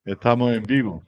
Estamos en vivo.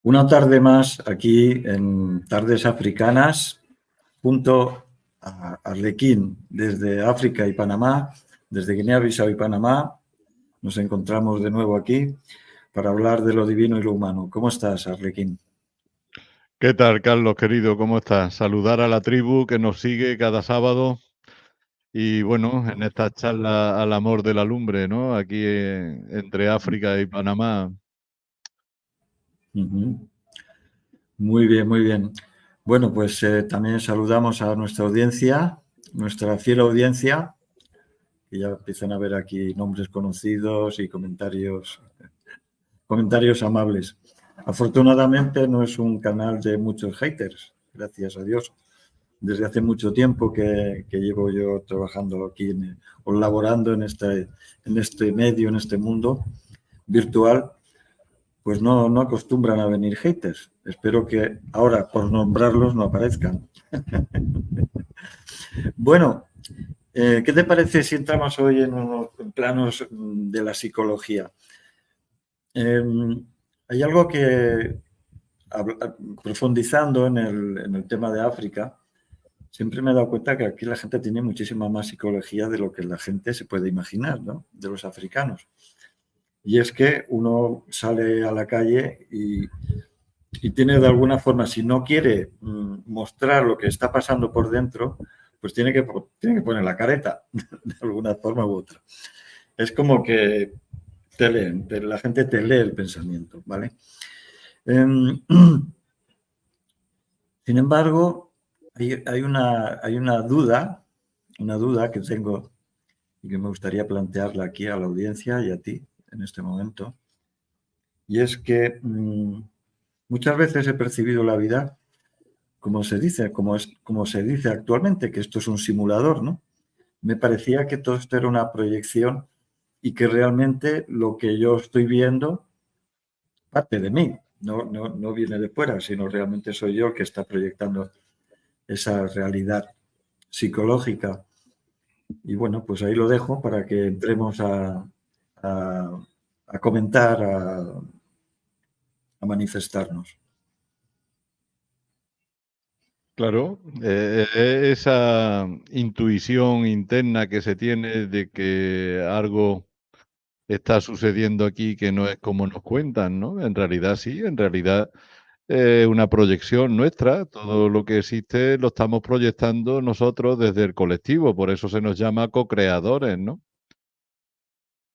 Una tarde más aquí en Tardes Africanas, junto a Arlequín desde África y Panamá, desde Guinea-Bissau y Panamá. Nos encontramos de nuevo aquí para hablar de lo divino y lo humano. ¿Cómo estás, Arlequín? ¿Qué tal, Carlos, querido? ¿Cómo estás? Saludar a la tribu que nos sigue cada sábado y, bueno, en esta charla al amor de la lumbre, ¿no? Aquí entre África y Panamá. Muy bien, muy bien. Bueno, pues también saludamos a nuestra audiencia, nuestra fiel audiencia, que ya empiezan a ver aquí nombres conocidos y comentarios amables. Afortunadamente no es un canal de muchos haters, gracias a Dios. Desde hace mucho tiempo que llevo yo trabajando aquí o laborando en este medio, en este mundo virtual, pues no acostumbran a venir haters. Espero que ahora, por nombrarlos, no aparezcan. Bueno, ¿qué te parece si entramos hoy en unos planos de la psicología? Hay algo que, profundizando en el tema de África, siempre me he dado cuenta que aquí la gente tiene muchísima más psicología de lo que la gente se puede imaginar, ¿no? De los africanos. Y es que uno sale a la calle y tiene de alguna forma, si no quiere mostrar lo que está pasando por dentro, pues tiene que poner la careta de alguna forma u otra. Es como que te leen, la gente te lee el pensamiento, ¿vale? Sin embargo, hay una duda que tengo y que me gustaría plantearla aquí a la audiencia y a ti en este momento. Y es que muchas veces he percibido la vida como se dice actualmente, que esto es un simulador, ¿no? Me parecía que todo esto era una proyección y que realmente lo que yo estoy viendo parte de mí, no viene de fuera, sino realmente soy yo el que está proyectando esa realidad psicológica. Y bueno, pues ahí lo dejo para que entremos a- a comentar, a manifestarnos. Claro, esa intuición interna que se tiene de que algo está sucediendo aquí que no es como nos cuentan, ¿no? En realidad sí, en realidad una proyección nuestra, todo lo que existe lo estamos proyectando nosotros desde el colectivo, por eso se nos llama co-creadores, ¿no?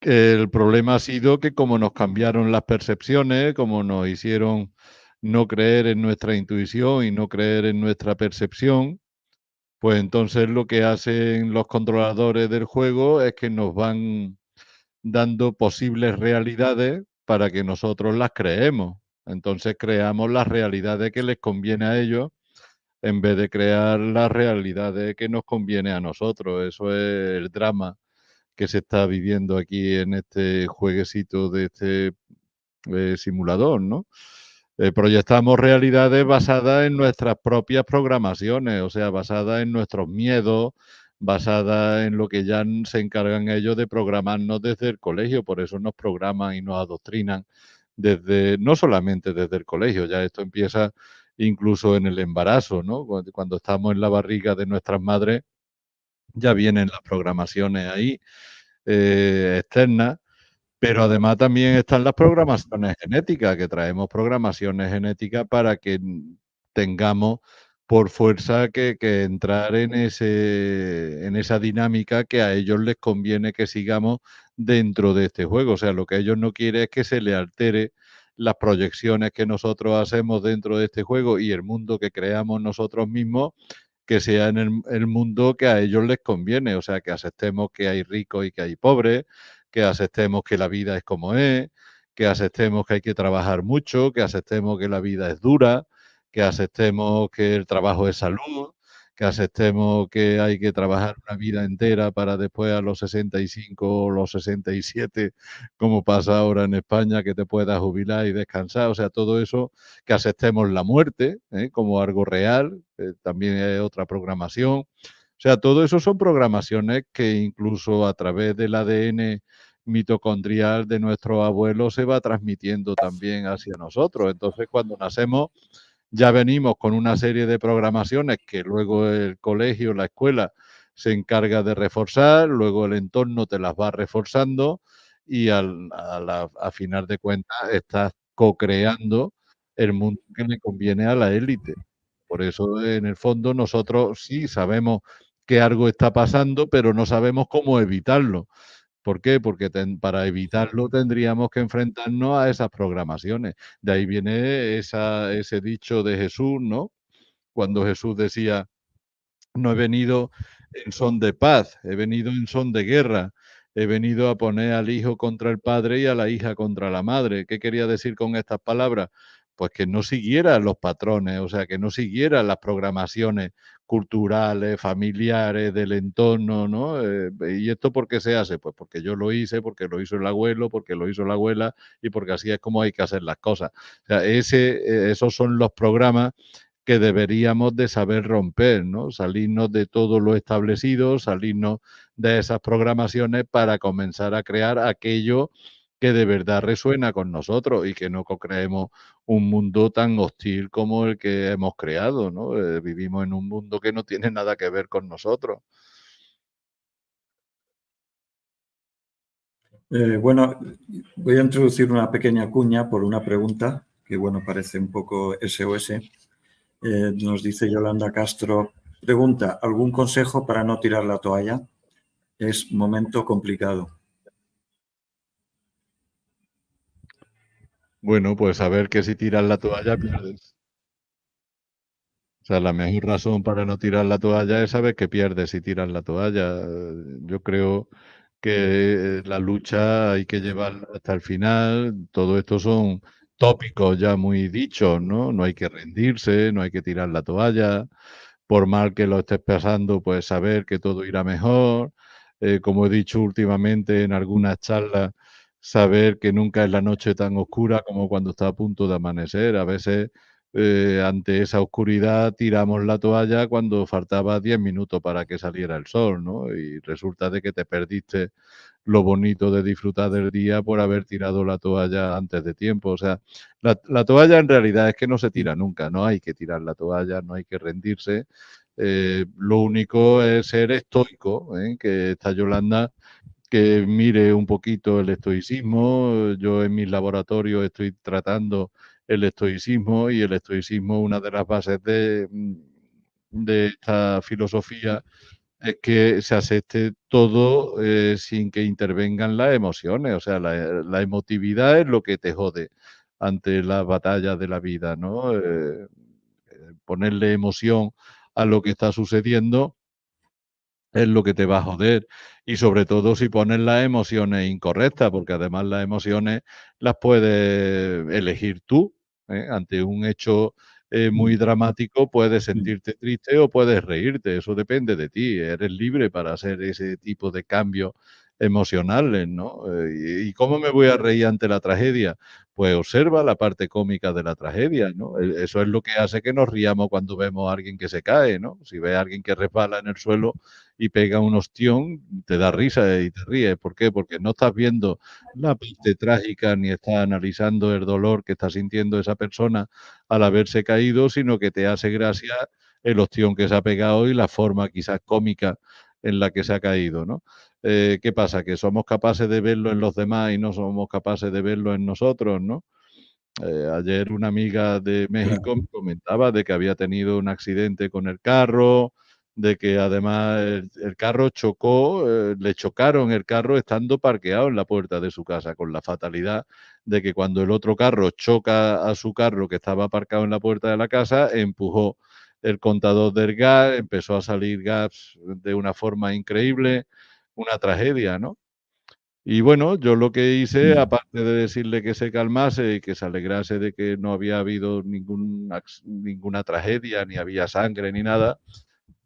El problema ha sido que como nos cambiaron las percepciones, como nos hicieron no creer en nuestra intuición y no creer en nuestra percepción, pues entonces lo que hacen los controladores del juego es que nos van dando posibles realidades para que nosotros las creemos. Entonces creamos las realidades que les conviene a ellos en vez de crear las realidades que nos conviene a nosotros. Eso es el drama que se está viviendo aquí en este jueguecito de este simulador, ¿no? Proyectamos realidades basadas en nuestras propias programaciones, o sea, basadas en nuestros miedos, basadas en lo que ya se encargan ellos de programarnos desde el colegio, por eso nos programan y nos adoctrinan desde, no solamente desde el colegio, ya esto empieza incluso en el embarazo, ¿no? Cuando estamos en la barriga de nuestras madres, ya vienen las programaciones ahí externas, pero además también están las programaciones genéticas, que traemos programaciones genéticas para que tengamos por fuerza que entrar en esa dinámica que a ellos les conviene que sigamos dentro de este juego. O sea, lo que ellos no quieren es que se le altere las proyecciones que nosotros hacemos dentro de este juego y el mundo que creamos nosotros mismos, que sea en el mundo que a ellos les conviene. O sea, que aceptemos que hay ricos y que hay pobres, que aceptemos que la vida es como es, que aceptemos que hay que trabajar mucho, que aceptemos que la vida es dura, que aceptemos que el trabajo es salud, que aceptemos que hay que trabajar una vida entera para después a los 65 o los 67, como pasa ahora en España, que te puedas jubilar y descansar. O sea, todo eso, que aceptemos la muerte como algo real, también es otra programación. O sea, todo eso son programaciones que incluso a través del ADN mitocondrial de nuestros abuelos se va transmitiendo también hacia nosotros. Entonces, cuando nacemos, ya venimos con una serie de programaciones que luego el colegio, la escuela, se encarga de reforzar, luego el entorno te las va reforzando y a final de cuentas estás co-creando el mundo que le conviene a la élite. Por eso, en el fondo, nosotros sí sabemos que algo está pasando, pero no sabemos cómo evitarlo. ¿Por qué? Porque para evitarlo tendríamos que enfrentarnos a esas programaciones. De ahí viene ese dicho de Jesús, ¿no? Cuando Jesús decía, no he venido en son de paz, he venido en son de guerra. He venido a poner al hijo contra el padre y a la hija contra la madre. ¿Qué quería decir con estas palabras? Pues que no siguiera los patrones, o sea, que no siguiera las programaciones culturales, familiares, del entorno, ¿no? ¿Y esto por qué se hace? Pues porque yo lo hice, porque lo hizo el abuelo, porque lo hizo la abuela y porque así es como hay que hacer las cosas. O sea, esos son los programas que deberíamos de saber romper, ¿no? Salirnos de todo lo establecido, salirnos de esas programaciones para comenzar a crear aquello que de verdad resuena con nosotros y que no creemos un mundo tan hostil como el que hemos creado, ¿no? Vivimos en un mundo que no tiene nada que ver con nosotros. Bueno, voy a introducir una pequeña cuña por una pregunta que, bueno, parece un poco SOS. Nos dice Yolanda Castro, pregunta, ¿algún consejo para no tirar la toalla? Es momento complicado. Bueno, pues saber que si tiras la toalla pierdes. O sea, la mejor razón para no tirar la toalla es saber que pierdes si tiras la toalla. Yo creo que la lucha hay que llevarla hasta el final. Todo esto son tópicos ya muy dichos, ¿no? No hay que rendirse, no hay que tirar la toalla. Por mal que lo estés pasando, pues saber que todo irá mejor. como he dicho últimamente en algunas charlas, saber que nunca es la noche tan oscura como cuando está a punto de amanecer. A veces, ante esa oscuridad tiramos la toalla cuando faltaba 10 minutos para que saliera el sol, ¿no? Y resulta de que te perdiste lo bonito de disfrutar del día por haber tirado la toalla antes de tiempo. O sea, la toalla en realidad es que no se tira nunca, no hay que tirar la toalla, no hay que rendirse. Lo único es ser estoico, ¿eh? Que esta Yolanda que mire un poquito el estoicismo. Yo en mis laboratorios estoy tratando el estoicismo y el estoicismo, una de las bases de esta filosofía es que se acepte todo sin que intervengan las emociones. O sea, la emotividad es lo que te jode ante las batallas de la vida, ¿no? Ponerle emoción a lo que está sucediendo es lo que te va a joder. Y sobre todo si pones las emociones incorrectas, porque además las emociones las puedes elegir tú. Ante un hecho muy dramático puedes sentirte triste o puedes reírte, eso depende de ti, eres libre para hacer ese tipo de cambios emocionales, ¿no? ¿Y cómo me voy a reír ante la tragedia? Pues observa la parte cómica de la tragedia, ¿no? Eso es lo que hace que nos riamos cuando vemos a alguien que se cae, ¿no? Si ves a alguien que resbala en el suelo y pega un ostión, te da risa y te ríes. ¿Por qué? Porque no estás viendo la parte trágica ni estás analizando el dolor que está sintiendo esa persona al haberse caído, sino que te hace gracia el ostión que se ha pegado y la forma quizás cómica en la que se ha caído, ¿no? ¿Qué pasa? Que somos capaces de verlo en los demás y no somos capaces de verlo en nosotros, ¿no? Ayer una amiga de México Claro. me comentaba de que había tenido un accidente con el carro, de que además el carro chocó, le chocaron el carro estando parqueado en la puerta de su casa, con la fatalidad de que cuando el otro carro choca a su carro que estaba aparcado en la puerta de la casa, empujó el contador del gas, empezó a salir gas de una forma increíble, una tragedia, ¿no? Y bueno, yo lo que hice, aparte de decirle que se calmase y que se alegrase de que no había habido ninguna tragedia, ni había sangre ni nada,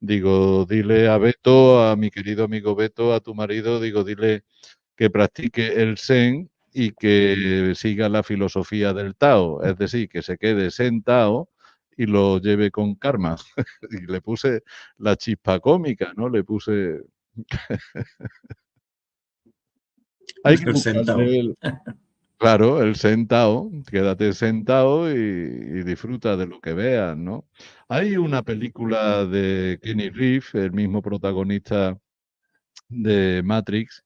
digo, dile a Beto, a mi querido amigo Beto, a tu marido, digo, dile que practique el Zen y que siga la filosofía del Tao, es decir, que se quede sentado y lo lleve con karma. Y le puse la chispa cómica, ¿no? Le puse... Hay que El sentado. buscarle claro, el sentado, quédate sentado y disfruta de lo que veas, ¿no? Hay una película de Kenny Reeves, el mismo protagonista de Matrix,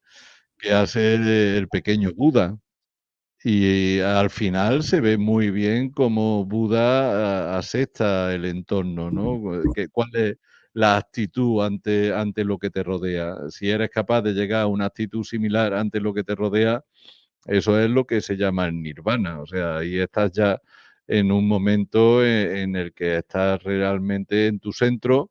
que hace el pequeño Buda. Y al final se ve muy bien cómo Buda acepta el entorno, ¿no? ¿Cuál es la actitud ante lo que te rodea? Si eres capaz de llegar a una actitud similar ante lo que te rodea, eso es lo que se llama el nirvana, o sea, ahí estás ya en un momento en el que estás realmente en tu centro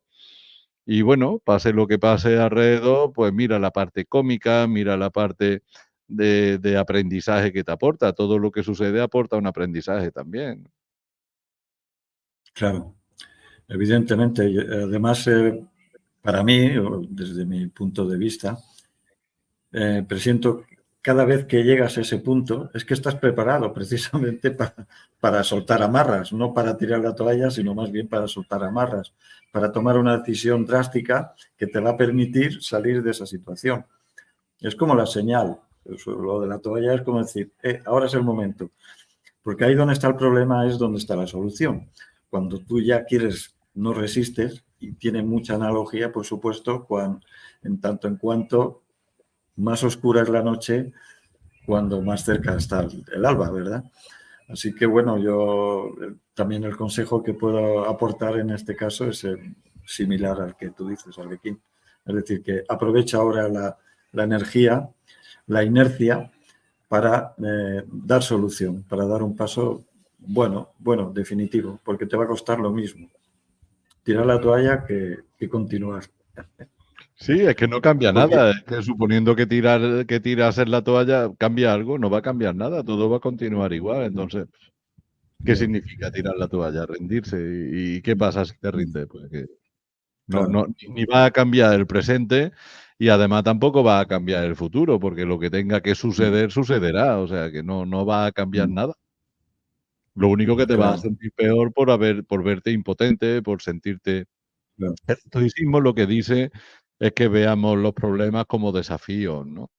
y bueno, pase lo que pase alrededor, pues mira la parte cómica, mira la parte de aprendizaje que te aporta, todo lo que sucede aporta un aprendizaje también. Claro, evidentemente. Además, para mí, o desde mi punto de vista, presiento cada vez que llegas a ese punto, es que estás preparado precisamente para soltar amarras, no para tirar la toalla, sino más bien para soltar amarras, para tomar una decisión drástica que te va a permitir salir de esa situación. Es como la señal. Lo de la toalla es como decir, ahora es el momento. Porque ahí donde está el problema es donde está la solución. Cuando tú ya quieres, no resistes, y tiene mucha analogía, por supuesto, en tanto en cuanto más oscura es la noche, cuando más cerca está el alba, ¿verdad? Así que bueno, yo también el consejo que puedo aportar en este caso es similar al que tú dices, Arlequín. Es decir, que aprovecha ahora la energía, la inercia, para dar solución, para dar un paso bueno, definitivo, porque te va a costar lo mismo tirar la toalla que continuar. Sí, es que no cambia Porque, nada, es que suponiendo que tiras en la toalla, cambia algo, no va a cambiar nada, todo va a continuar igual, entonces, ¿qué significa tirar la toalla? Rendirse. ¿Y qué pasa si te rindes? Pues que Claro. Ni va a cambiar el presente y además tampoco va a cambiar el futuro, porque lo que tenga que Mm, suceder, sucederá. O sea, que no va a cambiar mm, nada. Lo único que te vas a claro, sentir peor por verte impotente, por sentirte. claro. El estoicismo lo que dice es que veamos los problemas como desafíos, ¿no?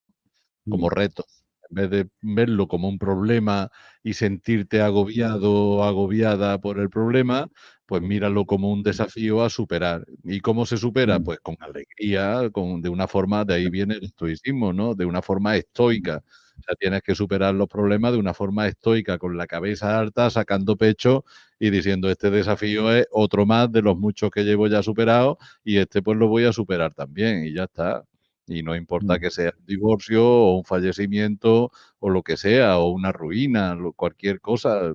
Como Mm, retos. En vez de verlo como un problema y sentirte agobiado o agobiada por el problema, pues míralo como un desafío a superar. ¿Y cómo se supera? mm, Pues con alegría, de una forma, de ahí viene el estoicismo, ¿no? De una forma mm, estoica. O sea, tienes que superar los problemas de una forma estoica, con la cabeza alta, sacando pecho y diciendo, este desafío es otro más de los muchos que llevo ya superado y este pues lo voy a superar también y ya está. Y no importa mm, que sea un divorcio o un fallecimiento o lo que sea, o una ruina, cualquier cosa,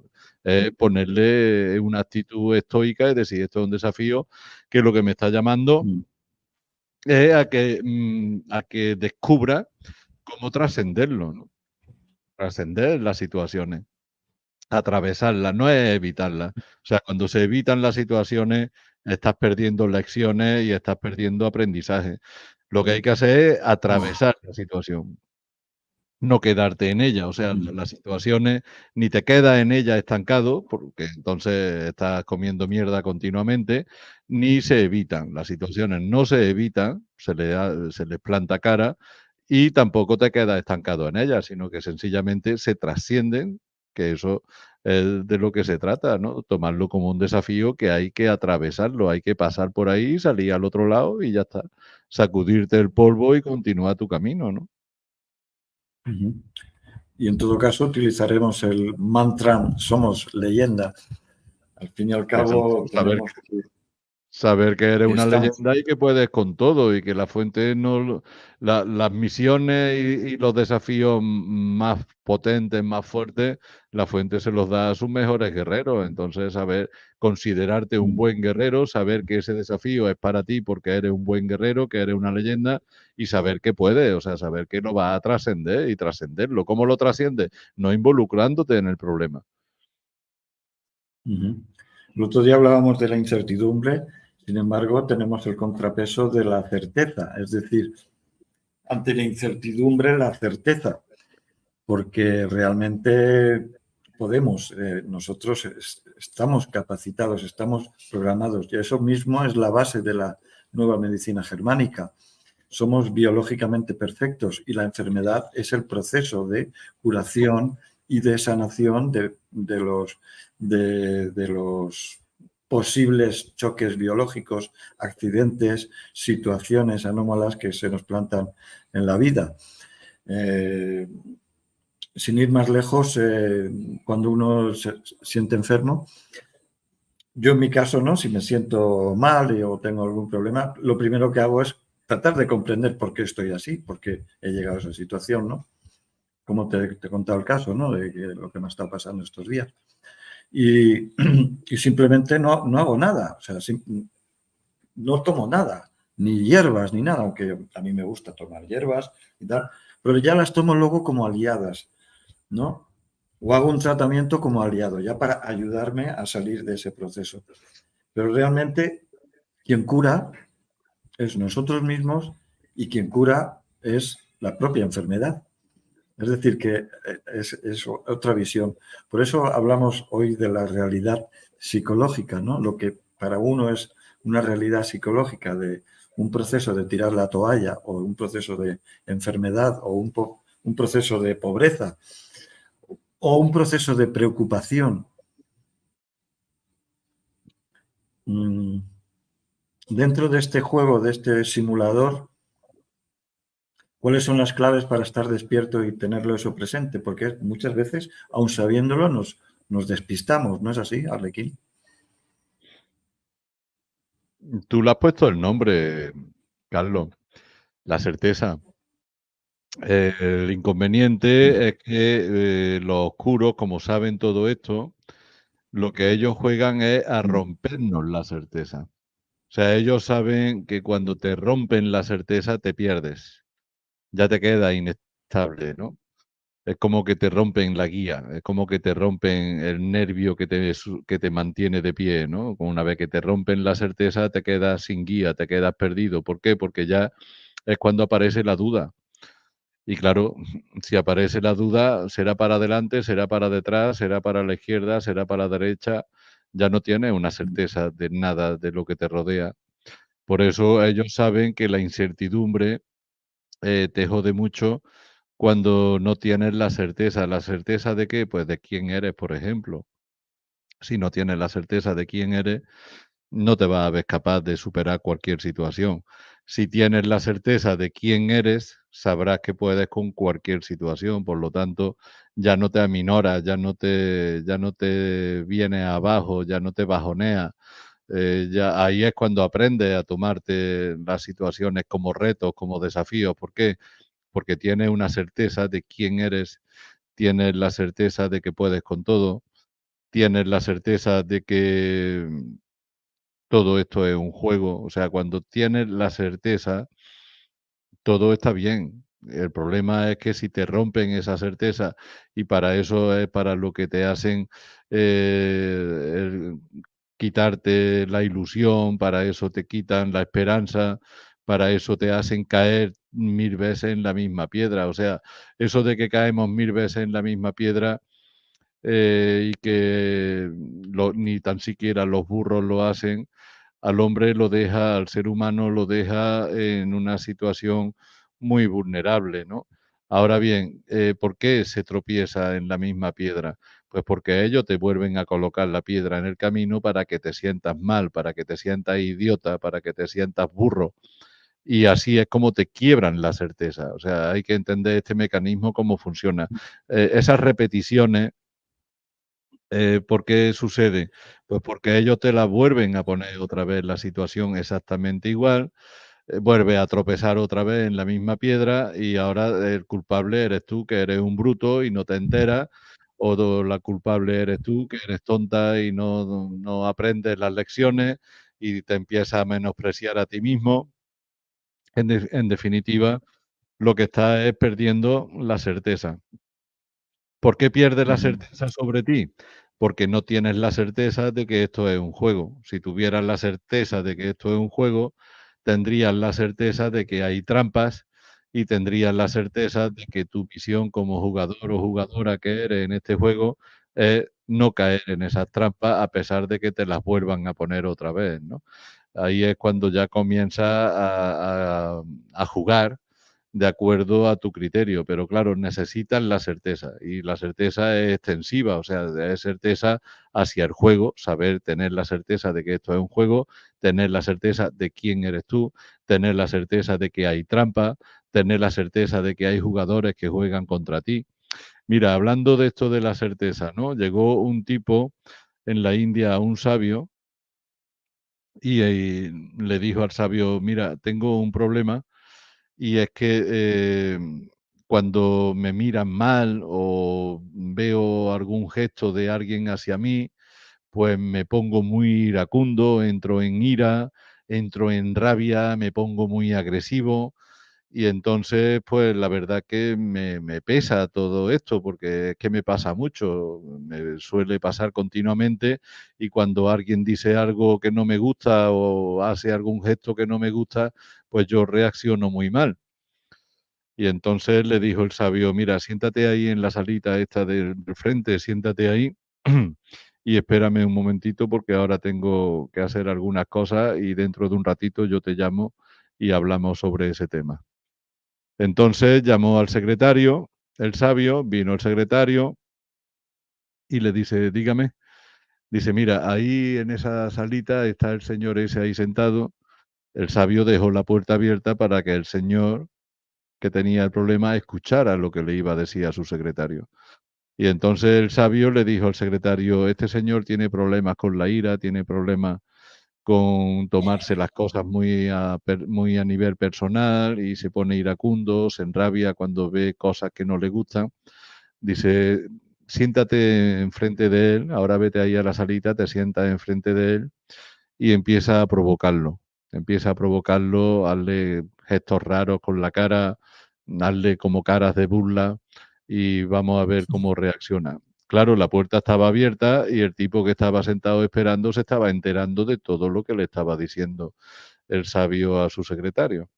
ponerle una actitud estoica y decir, esto es un desafío que lo que me está llamando mm, es a que descubra cómo trascenderlo, ¿no? Trascender las situaciones, atravesarlas, no es evitarlas. O sea, cuando se evitan las situaciones, estás perdiendo lecciones y estás perdiendo aprendizaje. Lo que hay que hacer es mm, atravesar la situación. No quedarte en ella, o sea, mm, las situaciones ni te quedas en ella estancado, porque entonces estás comiendo mierda continuamente, ni se evitan. Las situaciones no se evitan, se les planta cara y tampoco te quedas estancado en ellas, sino que sencillamente se trascienden, que eso es de lo que se trata, ¿no? Tomarlo como un desafío que hay que atravesarlo, hay que pasar por ahí, salir al otro lado y ya está. Sacudirte el polvo y continuar tu camino, ¿no? ujú. Y en todo caso utilizaremos el mantra somos leyenda. Al fin y al Exacto, cabo tenemos saber que eres que una estamos. leyenda y que puedes con todo y que la fuente no las misiones y los desafíos más potentes, más fuertes, la fuente se los da a sus mejores guerreros. Entonces, saber considerarte un Mm, buen guerrero, saber que ese desafío es para ti porque eres un buen guerrero, que eres una leyenda y saber que puedes, o sea, saber que lo vas a trascender y trascenderlo. ¿Cómo lo trasciendes? No involucrándote en el problema. ujú. El otro día hablábamos de la incertidumbre, sin embargo, tenemos el contrapeso de la certeza, es decir, ante la incertidumbre, la certeza, porque realmente podemos, nosotros estamos capacitados, estamos programados, y eso mismo es la base de la nueva medicina germánica. Somos biológicamente perfectos y la enfermedad es el proceso de curación y de sanación de los posibles choques biológicos, accidentes, situaciones anómalas que se nos plantan en la vida. Eh, Sin ir más lejos, cuando uno se siente enfermo, yo en mi caso, ¿no? Si me siento mal o tengo algún problema, lo primero que hago es tratar de comprender por qué estoy así, por qué he llegado a esa situación, ¿no? Como te he contado el caso, ¿no? De lo que me está pasando estos días. Y, y simplemente no hago nada, o sea, no tomo nada, ni hierbas, ni nada, aunque a mí me gusta tomar hierbas y tal, pero ya las tomo luego como aliadas, ¿no? O hago un tratamiento como aliado, ya para ayudarme a salir de ese proceso. Pero realmente quien cura es nosotros mismos y quien cura es la propia enfermedad. Es decir, que es otra visión. Por eso hablamos hoy de la realidad psicológica, ¿no? Lo que para uno es una realidad psicológica de un proceso de tirar la toalla o un proceso de enfermedad o un proceso de pobreza o un proceso de preocupación. Mm, Dentro de este juego, de este simulador, ¿cuáles son las claves para estar despierto y tenerlo eso presente? Porque muchas veces, aun sabiéndolo, nos despistamos, ¿no es así, Arlequín? Tú le has puesto el nombre, Carlos, la certeza. El Mm, inconveniente es que los oscuros, como saben todo esto, lo que ellos juegan es a mm, rompernos la certeza. O sea, ellos saben que cuando te rompen la certeza te pierdes, ya te quedas inestable, ¿no? es como que te rompen la guía, es como que te rompen el nervio que te mantiene de pie, ¿no? Una vez que te rompen la certeza, te quedas sin guía, te quedas perdido. ¿Por qué? Porque ya es cuando aparece la duda. Y claro, si aparece la duda, será para adelante, será para detrás, será para la izquierda, será para la derecha. Ya no tienes una certeza de nada de lo que te rodea. Por eso ellos saben que la incertidumbre te jode mucho cuando no tienes la certeza. ¿La certeza de qué? Pues de quién eres, por ejemplo. Si no tienes la certeza de quién eres, no te vas a ver capaz de superar cualquier situación. Si tienes la certeza de quién eres, sabrás que puedes con cualquier situación. Por lo tanto, ya no te aminoras, ya no te vienes abajo, ya no te bajoneas. Ya ahí es cuando aprendes a tomarte las situaciones como retos, como desafíos. ¿Por qué? Porque tienes una certeza de quién eres, tienes la certeza de que puedes con todo, tienes la certeza de que todo esto es un juego. O sea, cuando tienes la certeza, todo está bien. El problema es que si te rompen esa certeza y para eso es para lo que te hacen quitarte la ilusión, para eso te quitan la esperanza, para eso te hacen caer 1000 veces en la misma piedra. O sea, eso de que caemos 1000 veces en la misma piedra y que ni tan siquiera los burros lo hacen, al hombre lo deja, al ser humano lo deja en una situación muy vulnerable, ¿no? Ahora bien, ¿por qué se tropieza en la misma piedra? Pues porque ellos te vuelven a colocar la piedra en el camino para que te sientas mal, para que te sientas idiota, para que te sientas burro. Y así es como te quiebran la certeza. O sea, hay que entender este mecanismo, cómo funciona. Esas repeticiones ¿por qué sucede? Pues porque ellos te la vuelven a poner otra vez la situación exactamente igual, vuelves a tropezar otra vez en la misma piedra y ahora el culpable eres tú, que eres un bruto y no te enteras, la culpable eres tú, que eres tonta y no aprendes las lecciones y te empiezas a menospreciar a ti mismo. En definitiva, lo que estás es perdiendo la certeza. ¿Por qué pierdes la Ujú. certeza sobre ti? Porque no tienes la certeza de que esto es un juego. Si tuvieras la certeza de que esto es un juego, tendrías la certeza de que hay trampas y tendrías la certeza de que tu misión como jugador o jugadora que eres en este juego es no caer en esas trampas a pesar de que te las vuelvan a poner otra vez, ¿no? Ahí es cuando ya comienzas a jugar de acuerdo a tu criterio, pero claro, necesitas la certeza y la certeza es extensiva, o sea, es certeza hacia el juego, saber tener la certeza de que esto es un juego, tener la certeza de quién eres tú, tener la certeza de que hay trampa, tener la certeza de que hay jugadores que juegan contra ti. Mira, hablando de esto de la certeza, ¿no? Llegó un tipo en la India a un sabio y le dijo al sabio, mira, tengo un problema y es que, cuando me miran mal o veo algún gesto de alguien hacia mí, pues me pongo muy iracundo, entro en ira, entro en rabia, me pongo muy agresivo y entonces, pues la verdad que me pesa todo esto, porque es que me pasa mucho, me suele pasar continuamente y cuando alguien dice algo que no me gusta o hace algún gesto que no me gusta, pues yo reacciono muy mal. Y entonces le dijo el sabio, mira, siéntate ahí en la salita esta del frente, siéntate ahí y espérame un momentito porque ahora tengo que hacer algunas cosas y dentro de un ratito yo te llamo y hablamos sobre ese tema. Entonces llamó al secretario, el sabio, vino el secretario y le dice, dígame, dice, mira, ahí en esa salita está el señor ese ahí sentado. El sabio dejó la puerta abierta para que el señor que tenía el problema escuchara lo que le iba a decir a su secretario. Y entonces el sabio le dijo al secretario, este señor tiene problemas con la ira, tiene problemas con tomarse las cosas muy a nivel personal y se pone iracundo, se enrabia cuando ve cosas que no le gustan. Dice, siéntate enfrente de él, ahora vete ahí a la salita, te sientas enfrente de él y empieza a provocarlo. Empieza a provocarlo, hazle gestos raros con la cara, hazle como caras de burla y vamos a ver cómo reacciona. Claro, la puerta estaba abierta y el tipo que estaba sentado esperando se estaba enterando de todo lo que le estaba diciendo el sabio a su secretario.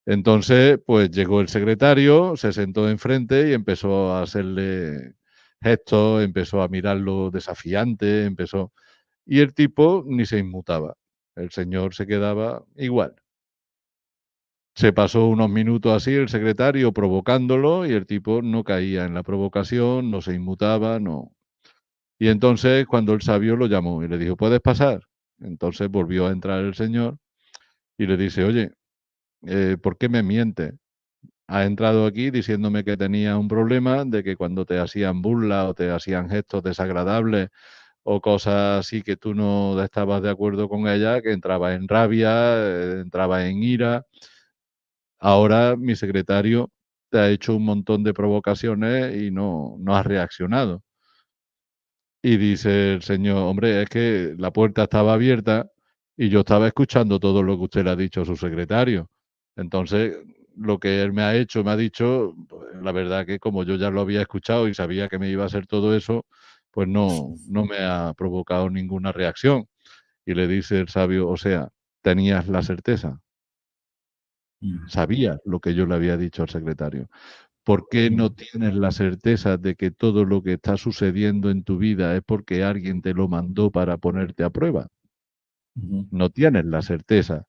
Entonces, pues llegó el secretario, se sentó enfrente y empezó a hacerle gestos, empezó a mirarlo desafiante, empezó... Y el tipo ni se inmutaba. El señor se quedaba igual. Se pasó unos minutos así el secretario provocándolo y el tipo no caía en la provocación, no se inmutaba, no. Y entonces cuando el sabio lo llamó y le dijo, ¿puedes pasar? Entonces volvió a entrar el señor y le dice, oye, ¿por qué me mientes? Has entrado aquí diciéndome que tenías un problema, de que cuando te hacían burla o te hacían gestos desagradables o cosas así que tú no estabas de acuerdo con ella, que entrabas en rabia, entrabas en ira. Ahora mi secretario te ha hecho un montón de provocaciones y no has reaccionado. Y dice el señor, hombre, es que la puerta estaba abierta y yo estaba escuchando todo lo que usted le ha dicho a su secretario. Entonces, lo que él me ha hecho, me ha dicho, pues, la verdad que como yo ya lo había escuchado y sabía que me iba a hacer todo eso, pues no me ha provocado ninguna reacción. Y le dice el sabio, o sea, tenías la certeza, Mm, sabías lo que yo le había dicho al secretario. ¿Por qué mm, no tienes la certeza de que todo lo que está sucediendo en tu vida es porque alguien te lo mandó para ponerte a prueba? ujú, No tienes la certeza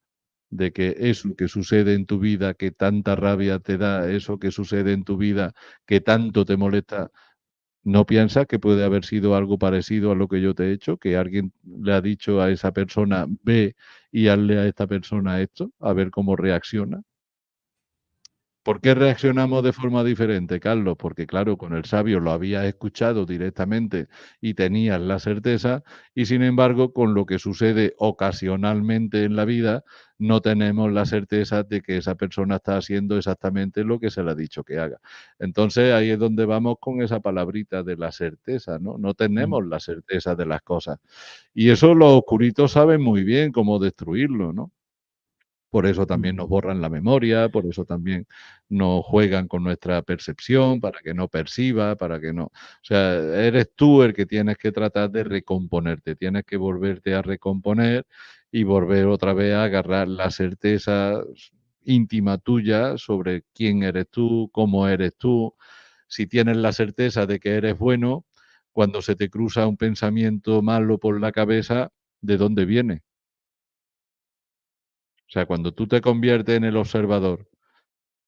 de que eso que sucede en tu vida, que tanta rabia te da, eso que sucede en tu vida, que tanto te molesta, ¿no piensas que puede haber sido algo parecido a lo que yo te he hecho? Que alguien le ha dicho a esa persona, ve y hazle a esta persona esto, a ver cómo reacciona. ¿Por qué reaccionamos de forma diferente, Carlos? Porque, claro, con el sabio lo habías escuchado directamente y tenías la certeza, y sin embargo, con lo que sucede ocasionalmente en la vida, no tenemos la certeza de que esa persona está haciendo exactamente lo que se le ha dicho que haga. Entonces, ahí es donde vamos con esa palabrita de la certeza, ¿no? No mm, tenemos la certeza de las cosas. Y eso los oscuritos saben muy bien cómo destruirlo, ¿no? Por eso también nos mm, borran la memoria, por eso también nos juegan con nuestra percepción, para que no perciba, para que no... O sea, eres tú el que tienes que tratar de recomponerte, tienes que volverte a recomponer y volver otra vez a agarrar la certeza íntima tuya sobre quién eres tú, cómo eres tú. Si tienes la certeza de que eres bueno, cuando se te cruza un pensamiento malo por la cabeza, ¿de dónde viene? O sea, cuando tú te conviertes en el observador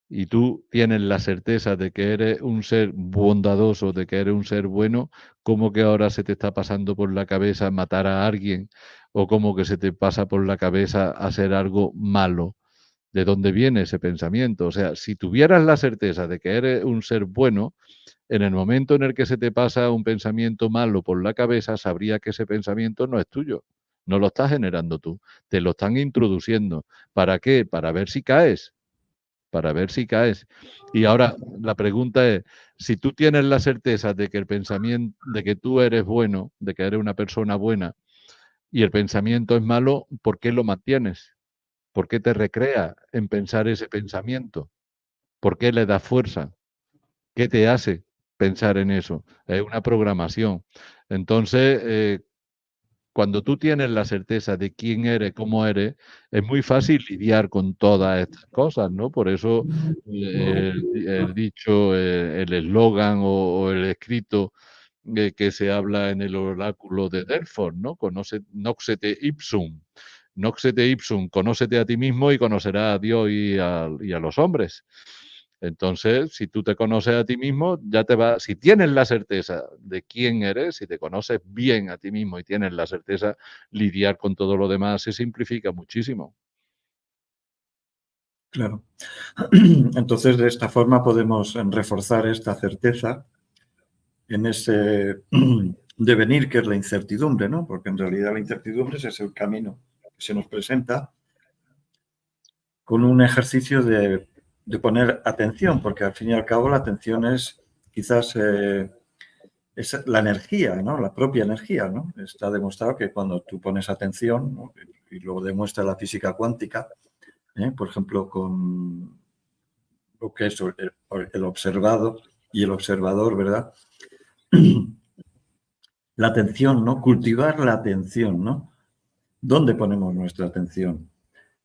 y tú tienes la certeza de que eres un ser bondadoso, de que eres un ser bueno, ¿cómo que ahora se te está pasando por la cabeza matar a alguien? ¿O cómo que se te pasa por la cabeza hacer algo malo? ¿De dónde viene ese pensamiento? O sea, si tuvieras la certeza de que eres un ser bueno, en el momento en el que se te pasa un pensamiento malo por la cabeza, sabría que ese pensamiento no es tuyo. No lo estás generando tú, te lo están introduciendo. ¿Para qué? Para ver si caes, para ver si caes. Y ahora la pregunta es, si tú tienes la certeza de que el pensamiento, de que tú eres bueno, de que eres una persona buena, y el pensamiento es malo, ¿por qué lo mantienes? ¿Por qué te recreas en pensar ese pensamiento? ¿Por qué le das fuerza? ¿Qué te hace pensar en eso? Es una programación. Entonces, cuando tú tienes la certeza de quién eres, cómo eres, es muy fácil lidiar con todas estas cosas, ¿no? Por eso el dicho, el eslogan o el escrito que se habla en el oráculo de Delfos, ¿no? Conoce, noxete ipsum. Noxete ipsum, conócete a ti mismo y conocerás a Dios y a los hombres. Entonces, si tú te conoces a ti mismo, ya te va, si tienes la certeza de quién eres, si te conoces bien a ti mismo y tienes la certeza, lidiar con todo lo demás se simplifica muchísimo. claro. Entonces, de esta forma podemos reforzar esta certeza en ese devenir que es la incertidumbre, ¿no? Porque en realidad la incertidumbre es el camino que se nos presenta con un ejercicio de poner atención, porque al fin y al cabo la atención es quizás es la energía, ¿no? La propia energía, ¿no? Está demostrado que cuando tú pones atención, ¿no? Y lo demuestra la física cuántica, por ejemplo, con lo que es el observado y el observador, ¿verdad? La atención, ¿no? Cultivar la atención, ¿no? ¿Dónde ponemos nuestra atención?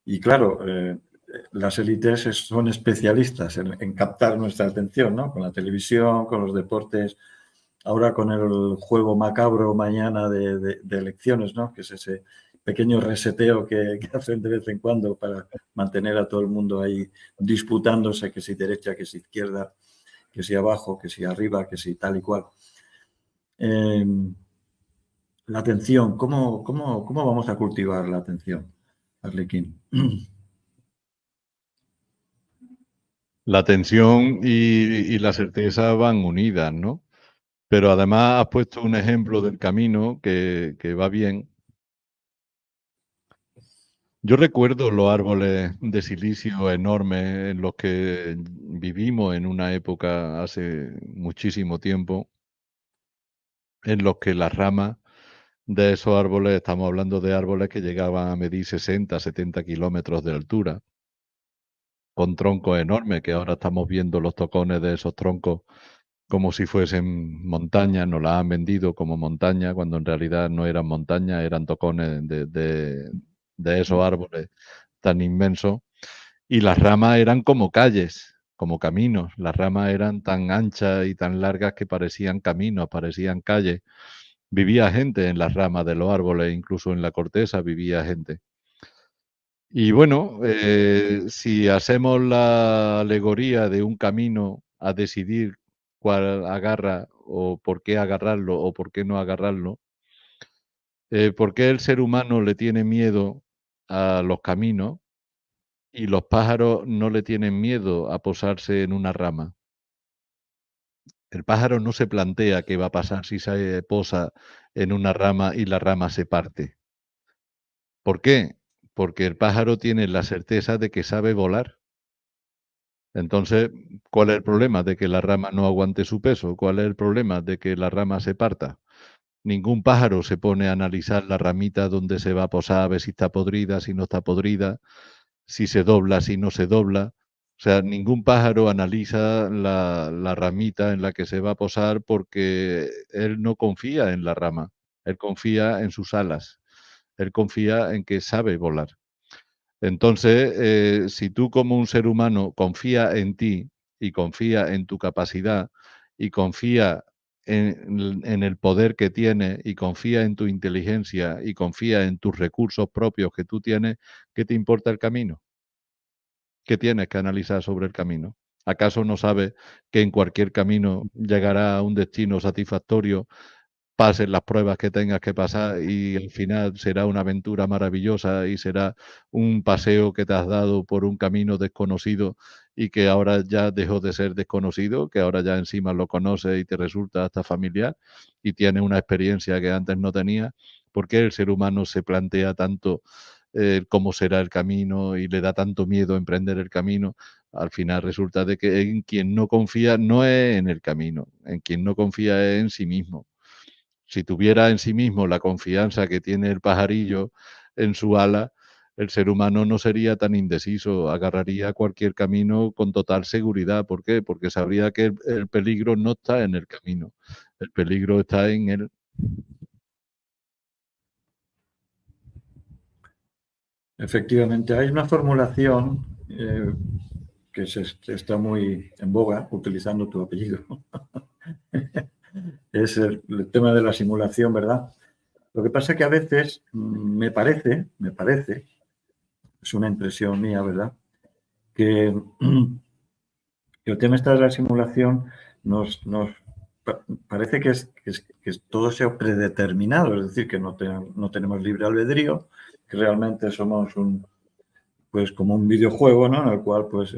Y claro, las élites son especialistas en captar nuestra atención, ¿no? Con la televisión, con los deportes, ahora con el juego macabro mañana de elecciones, ¿no? Que es ese pequeño reseteo que hacen de vez en cuando para mantener a todo el mundo ahí disputándose que si derecha, que si izquierda, que si abajo, que si arriba, que si tal y cual. La atención, ¿cómo vamos a cultivar la atención, Arlequín? La tensión y la certeza van unidas, ¿no? Pero además has puesto un ejemplo del camino que va bien. Yo recuerdo los árboles de silicio enormes en los que vivimos en una época hace muchísimo tiempo, en los que las ramas de esos árboles, estamos hablando de árboles que llegaban a medir 60, 70 kilómetros de altura, con troncos enormes, que ahora estamos viendo los tocones de esos troncos como si fuesen montañas, nos las han vendido como montañas, cuando en realidad no eran montañas, eran tocones de esos árboles tan inmensos. Y las ramas eran como calles, como caminos. Las ramas eran tan anchas y tan largas que parecían caminos, parecían calles. Vivía gente en las ramas de los árboles, incluso en la corteza vivía gente. Y bueno, si hacemos la alegoría de un camino a decidir cuál agarra o por qué agarrarlo o por qué no agarrarlo, ¿por qué el ser humano le tiene miedo a los caminos y los pájaros no le tienen miedo a posarse en una rama? El pájaro no se plantea qué va a pasar si se posa en una rama y la rama se parte. ¿Por qué? Porque el pájaro tiene la certeza de que sabe volar. Entonces, ¿cuál es el problema de que la rama no aguante su peso? ¿Cuál es el problema de que la rama se parta? Ningún pájaro se pone a analizar la ramita donde se va a posar, a ver si está podrida, si no está podrida, si se dobla, si no se dobla. O sea, ningún pájaro analiza la ramita en la que se va a posar porque él no confía en la rama, él confía en sus alas, él confía en que sabe volar. Entonces, si tú como un ser humano confía en ti y confía en tu capacidad y confía en el poder que tienes y confía en tu inteligencia y confía en tus recursos propios que tú tienes, ¿qué te importa el camino? ¿Qué tienes que analizar sobre el camino? ¿Acaso no sabes que en cualquier camino llegará a un destino satisfactorio, pases las pruebas que tengas que pasar y al final será una aventura maravillosa y será un paseo que te has dado por un camino desconocido y que ahora ya dejó de ser desconocido, que ahora ya encima lo conoces y te resulta hasta familiar y tienes una experiencia que antes no tenías? ¿Por qué el ser humano se plantea tanto cómo será el camino y le da tanto miedo emprender el camino? Al final resulta de que en quien no confía no es en el camino, en quien no confía es en sí mismo. Si tuviera en sí mismo la confianza que tiene el pajarillo en su ala, el ser humano no sería tan indeciso, agarraría cualquier camino con total seguridad. ¿Por qué? Porque sabría que el peligro no está en el camino, el peligro está en él. Efectivamente, hay una formulación que está muy en boga, utilizando tu apellido. Es el tema de la simulación, ¿verdad? Lo que pasa es que a veces me parece, es una impresión mía, ¿verdad? Que el tema está de la simulación nos parece que todo sea predeterminado, es decir, que no tenemos libre albedrío, que realmente somos pues como un videojuego, ¿no? En el cual pues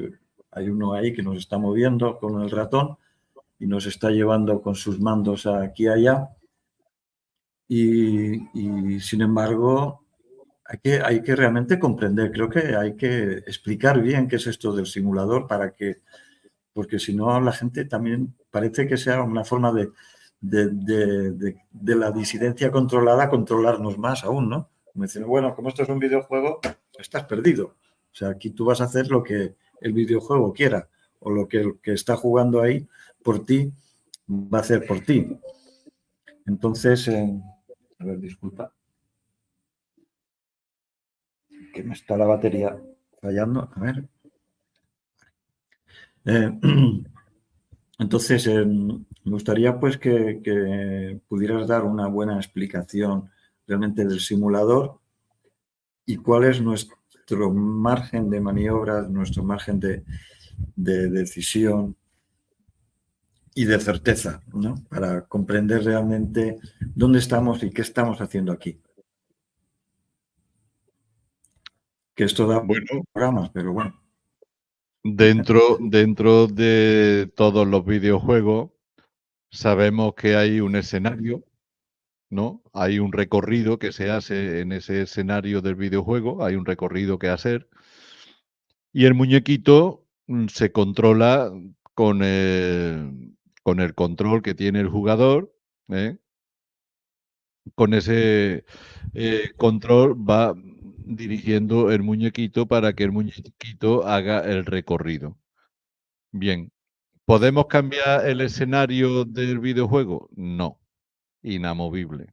hay uno ahí que nos está moviendo con el ratón y nos está llevando con sus mandos aquí y allá. Y sin embargo, hay que realmente comprender, creo que hay que explicar bien qué es esto del simulador porque si no la gente también parece que sea una forma de la disidencia controlada controlarnos más aún, ¿no? Como dicen, bueno, como esto es un videojuego, estás perdido. O sea, aquí tú vas a hacer lo que el videojuego quiera o lo que el que está jugando ahí por ti va a hacer por ti. Entonces, a ver, disculpa, que me está la batería fallando. A ver. Eh, entonces, me gustaría pues que pudieras dar una buena explicación realmente del simulador y cuál es nuestro margen de maniobra, nuestro margen de decisión y de certeza, ¿no? Para comprender realmente dónde estamos y qué estamos haciendo aquí. Que esto da Bueno, programas, pero bueno. dentro de todos los videojuegos sabemos que hay un escenario, ¿no? Hay un recorrido que se hace en ese escenario del videojuego, hay un recorrido que hacer, y el muñequito se controla con el control que tiene el jugador, ¿eh? Con ese control va dirigiendo el muñequito para que el muñequito haga el recorrido. Bien, ¿podemos cambiar el escenario del videojuego? No, inamovible.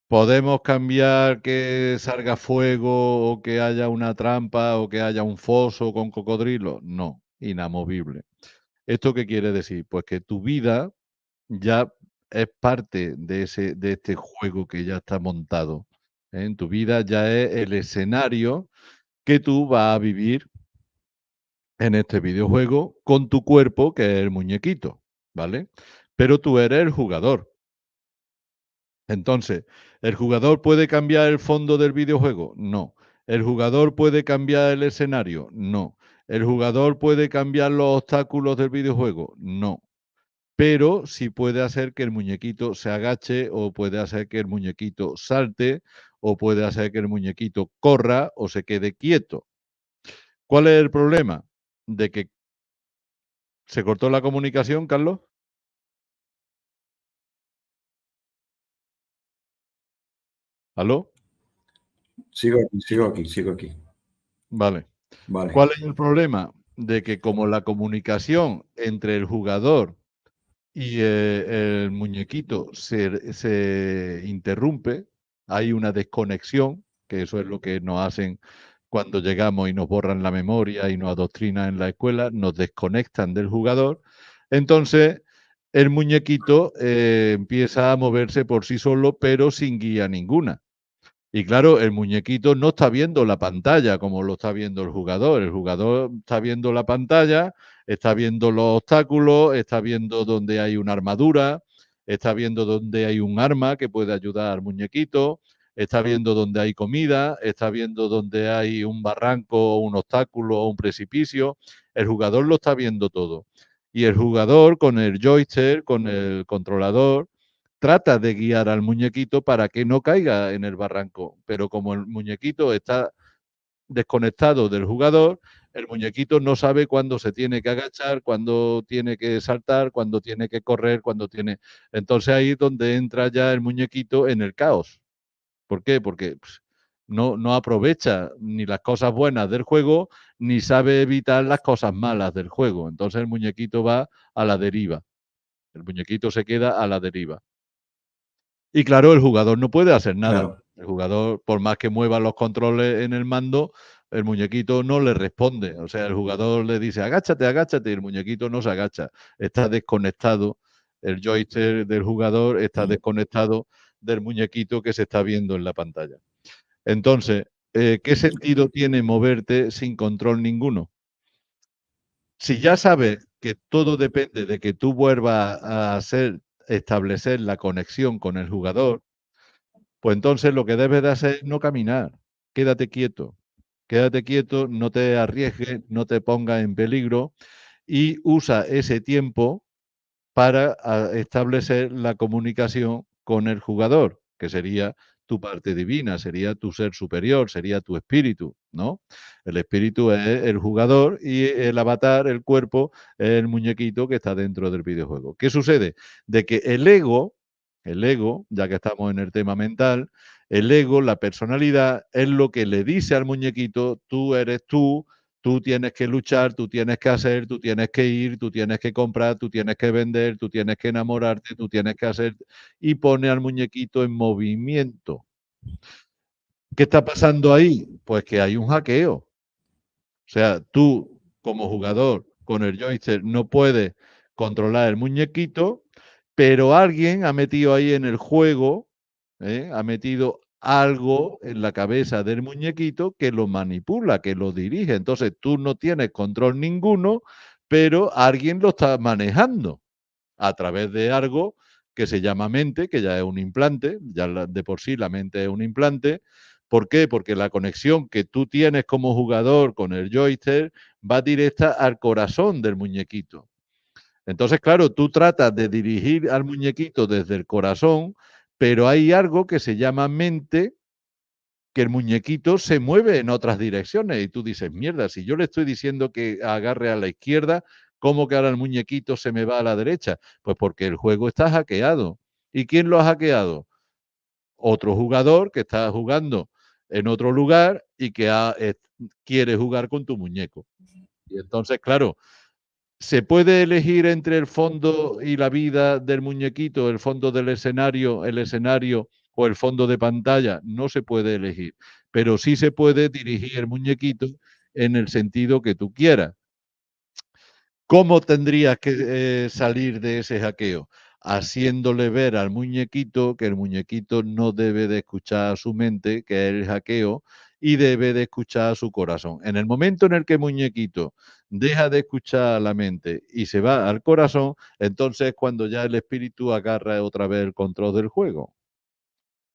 ¿Podemos cambiar que salga fuego o que haya una trampa o que haya un foso con cocodrilo? No, inamovible. ¿Esto qué quiere decir? Pues que tu vida ya es parte de este juego que ya está montado, ¿eh? En tu vida ya es el escenario que tú vas a vivir en este videojuego con tu cuerpo, que es el muñequito, ¿vale? Pero tú eres el jugador. Entonces, ¿el jugador puede cambiar el fondo del videojuego? No. ¿El jugador puede cambiar el escenario? No. ¿El jugador puede cambiar los obstáculos del videojuego? No. Pero sí puede hacer que el muñequito se agache o puede hacer que el muñequito salte o puede hacer que el muñequito corra o se quede quieto. ¿Cuál es el problema? De que se cortó la comunicación, Carlos. ¿Aló? Sigo aquí. Vale. Vale, ¿Cuál es el problema? De que como la comunicación entre el jugador y el muñequito se interrumpe, hay una desconexión, que eso es lo que nos hacen cuando llegamos y nos borran la memoria y nos adoctrinan en la escuela, nos desconectan del jugador. Entonces, el muñequito empieza a moverse por sí solo, pero sin guía ninguna. Y claro, el muñequito no está viendo la pantalla como lo está viendo el jugador. El jugador está viendo la pantalla, está viendo los obstáculos, está viendo dónde hay una armadura, está viendo dónde hay un arma que puede ayudar al muñequito, está viendo dónde hay comida, está viendo dónde hay un barranco, un obstáculo o un precipicio. El jugador lo está viendo todo. Y el jugador con el joystick, con el controlador, trata de guiar al muñequito para que no caiga en el barranco, pero como el muñequito está desconectado del jugador, el muñequito no sabe cuándo se tiene que agachar, cuándo tiene que saltar, cuándo tiene que correr, cuándo tiene... Entonces ahí es donde entra ya el muñequito en el caos. ¿Por qué? Porque no aprovecha ni las cosas buenas del juego, ni sabe evitar las cosas malas del juego. Entonces el muñequito va a la deriva. El muñequito se queda a la deriva. Y claro, el jugador no puede hacer nada. claro, El jugador, por más que mueva los controles en el mando, el muñequito no le responde. O sea, el jugador le dice, agáchate, agáchate, y el muñequito no se agacha. Está desconectado. El joystick del jugador está desconectado del muñequito que se está viendo en la pantalla. Entonces, ¿qué sentido tiene moverte sin control ninguno? Si ya sabes que todo depende de que tú vuelvas a establecer la conexión con el jugador, pues entonces lo que debes de hacer es no caminar, quédate quieto. Quédate quieto, no te arriesgues, no te pongas en peligro y usa ese tiempo para establecer la comunicación con el jugador, que sería tu parte divina, sería tu ser superior, sería tu espíritu, ¿no? El espíritu es el jugador y el avatar, el cuerpo, es el muñequito que está dentro del videojuego. ¿Qué sucede? De que el ego, ya que estamos en el tema mental, el ego, la personalidad, es lo que le dice al muñequito, tú eres tú, tú tienes que luchar, tú tienes que hacer, tú tienes que ir, tú tienes que comprar, tú tienes que vender, tú tienes que enamorarte, tú tienes que hacer, y pone al muñequito en movimiento. ¿Qué está pasando ahí? Pues que hay un hackeo. O sea, tú como jugador con el joystick no puedes controlar el muñequito, pero alguien ha metido ahí en el juego, ha metido algo en la cabeza del muñequito que lo manipula, que lo dirige. Entonces tú no tienes control ninguno, pero alguien lo está manejando a través de algo que se llama mente, que ya es un implante, ya de por sí la mente es un implante. ¿Por qué? Porque la conexión que tú tienes como jugador con el joystick va directa al corazón del muñequito. Entonces, claro, tú tratas de dirigir al muñequito desde el corazón, pero hay algo que se llama mente, que el muñequito se mueve en otras direcciones y tú dices, mierda, si yo le estoy diciendo que agarre a la izquierda, ¿cómo que ahora el muñequito se me va a la derecha? Pues porque el juego está hackeado. ¿Y quién lo ha hackeado? Otro jugador que está jugando en otro lugar y que quiere jugar con tu muñeco. Y entonces, claro, ¿se puede elegir entre el fondo y la vida del muñequito, el fondo del escenario, el escenario o el fondo de pantalla? No se puede elegir, pero sí se puede dirigir el muñequito en el sentido que tú quieras. ¿Cómo tendrías que salir de ese hackeo? Haciéndole ver al muñequito que el muñequito no debe de escuchar a su mente, que es el hackeo, y debe de escuchar a su corazón. En el momento en el que el muñequito deja de escuchar a la mente y se va al corazón, entonces es cuando ya el espíritu agarra otra vez el control del juego.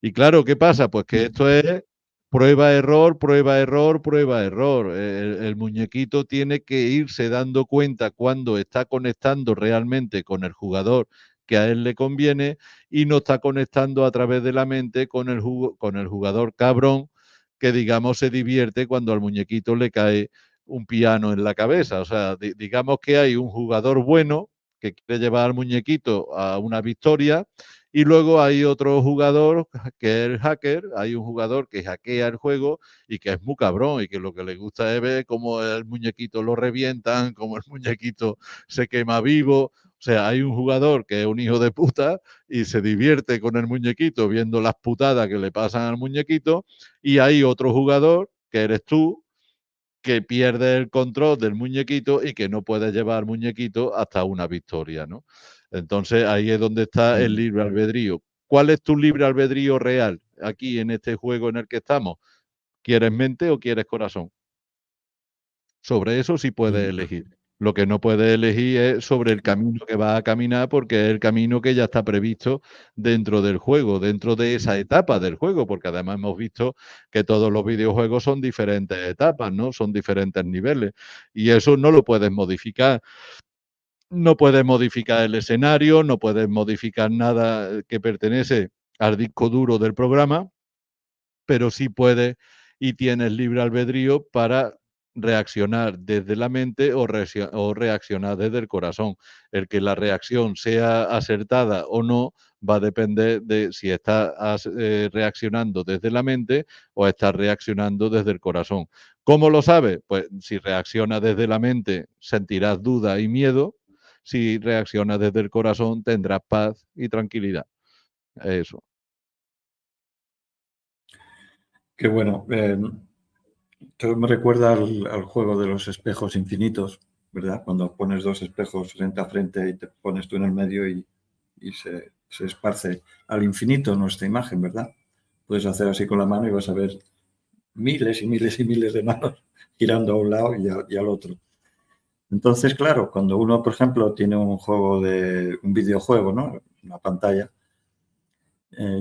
Y claro, ¿qué pasa? Pues que esto es prueba, error, prueba, error, prueba, error. El muñequito tiene que irse dando cuenta cuando está conectando realmente con el jugador que a él le conviene y no está conectando a través de la mente con el jugador cabrón que, digamos, se divierte cuando al muñequito le cae un piano en la cabeza. O sea, digamos que hay un jugador bueno que quiere llevar al muñequito a una victoria y luego hay otro jugador que es el hacker, hay un jugador que hackea el juego y que es muy cabrón y que lo que le gusta es ver cómo el muñequito lo revientan, cómo el muñequito se quema vivo. O sea, hay un jugador que es un hijo de puta y se divierte con el muñequito viendo las putadas que le pasan al muñequito y hay otro jugador, que eres tú, que pierde el control del muñequito y que no puede llevar al muñequito hasta una victoria, ¿no? Entonces ahí es donde está el libre albedrío. ¿Cuál es tu libre albedrío real aquí en este juego en el que estamos? ¿Quieres mente o quieres corazón? Sobre eso sí puedes elegir. Lo que no puedes elegir es sobre el camino que vas a caminar, porque es el camino que ya está previsto dentro del juego, dentro de esa etapa del juego, porque además hemos visto que todos los videojuegos son diferentes etapas, ¿no? Son diferentes niveles. Y eso no lo puedes modificar. No puedes modificar el escenario, no puedes modificar nada que pertenece al disco duro del programa, pero sí puedes y tienes libre albedrío para reaccionar desde la mente o reaccionar desde el corazón. El que la reacción sea acertada o no va a depender de si estás reaccionando desde la mente o estás reaccionando desde el corazón. ¿Cómo lo sabes? Pues si reaccionas desde la mente sentirás duda y miedo. Si reaccionas desde el corazón tendrás paz y tranquilidad. Eso. Qué bueno. Todo me recuerda al juego de los espejos infinitos, ¿verdad? Cuando pones dos espejos frente a frente y te pones tú en el medio y se esparce al infinito nuestra imagen, ¿verdad? Puedes hacer así con la mano y vas a ver miles y miles y miles de manos girando a un lado y al otro. Entonces, claro, cuando uno, por ejemplo, tiene un videojuego, ¿no? Una pantalla.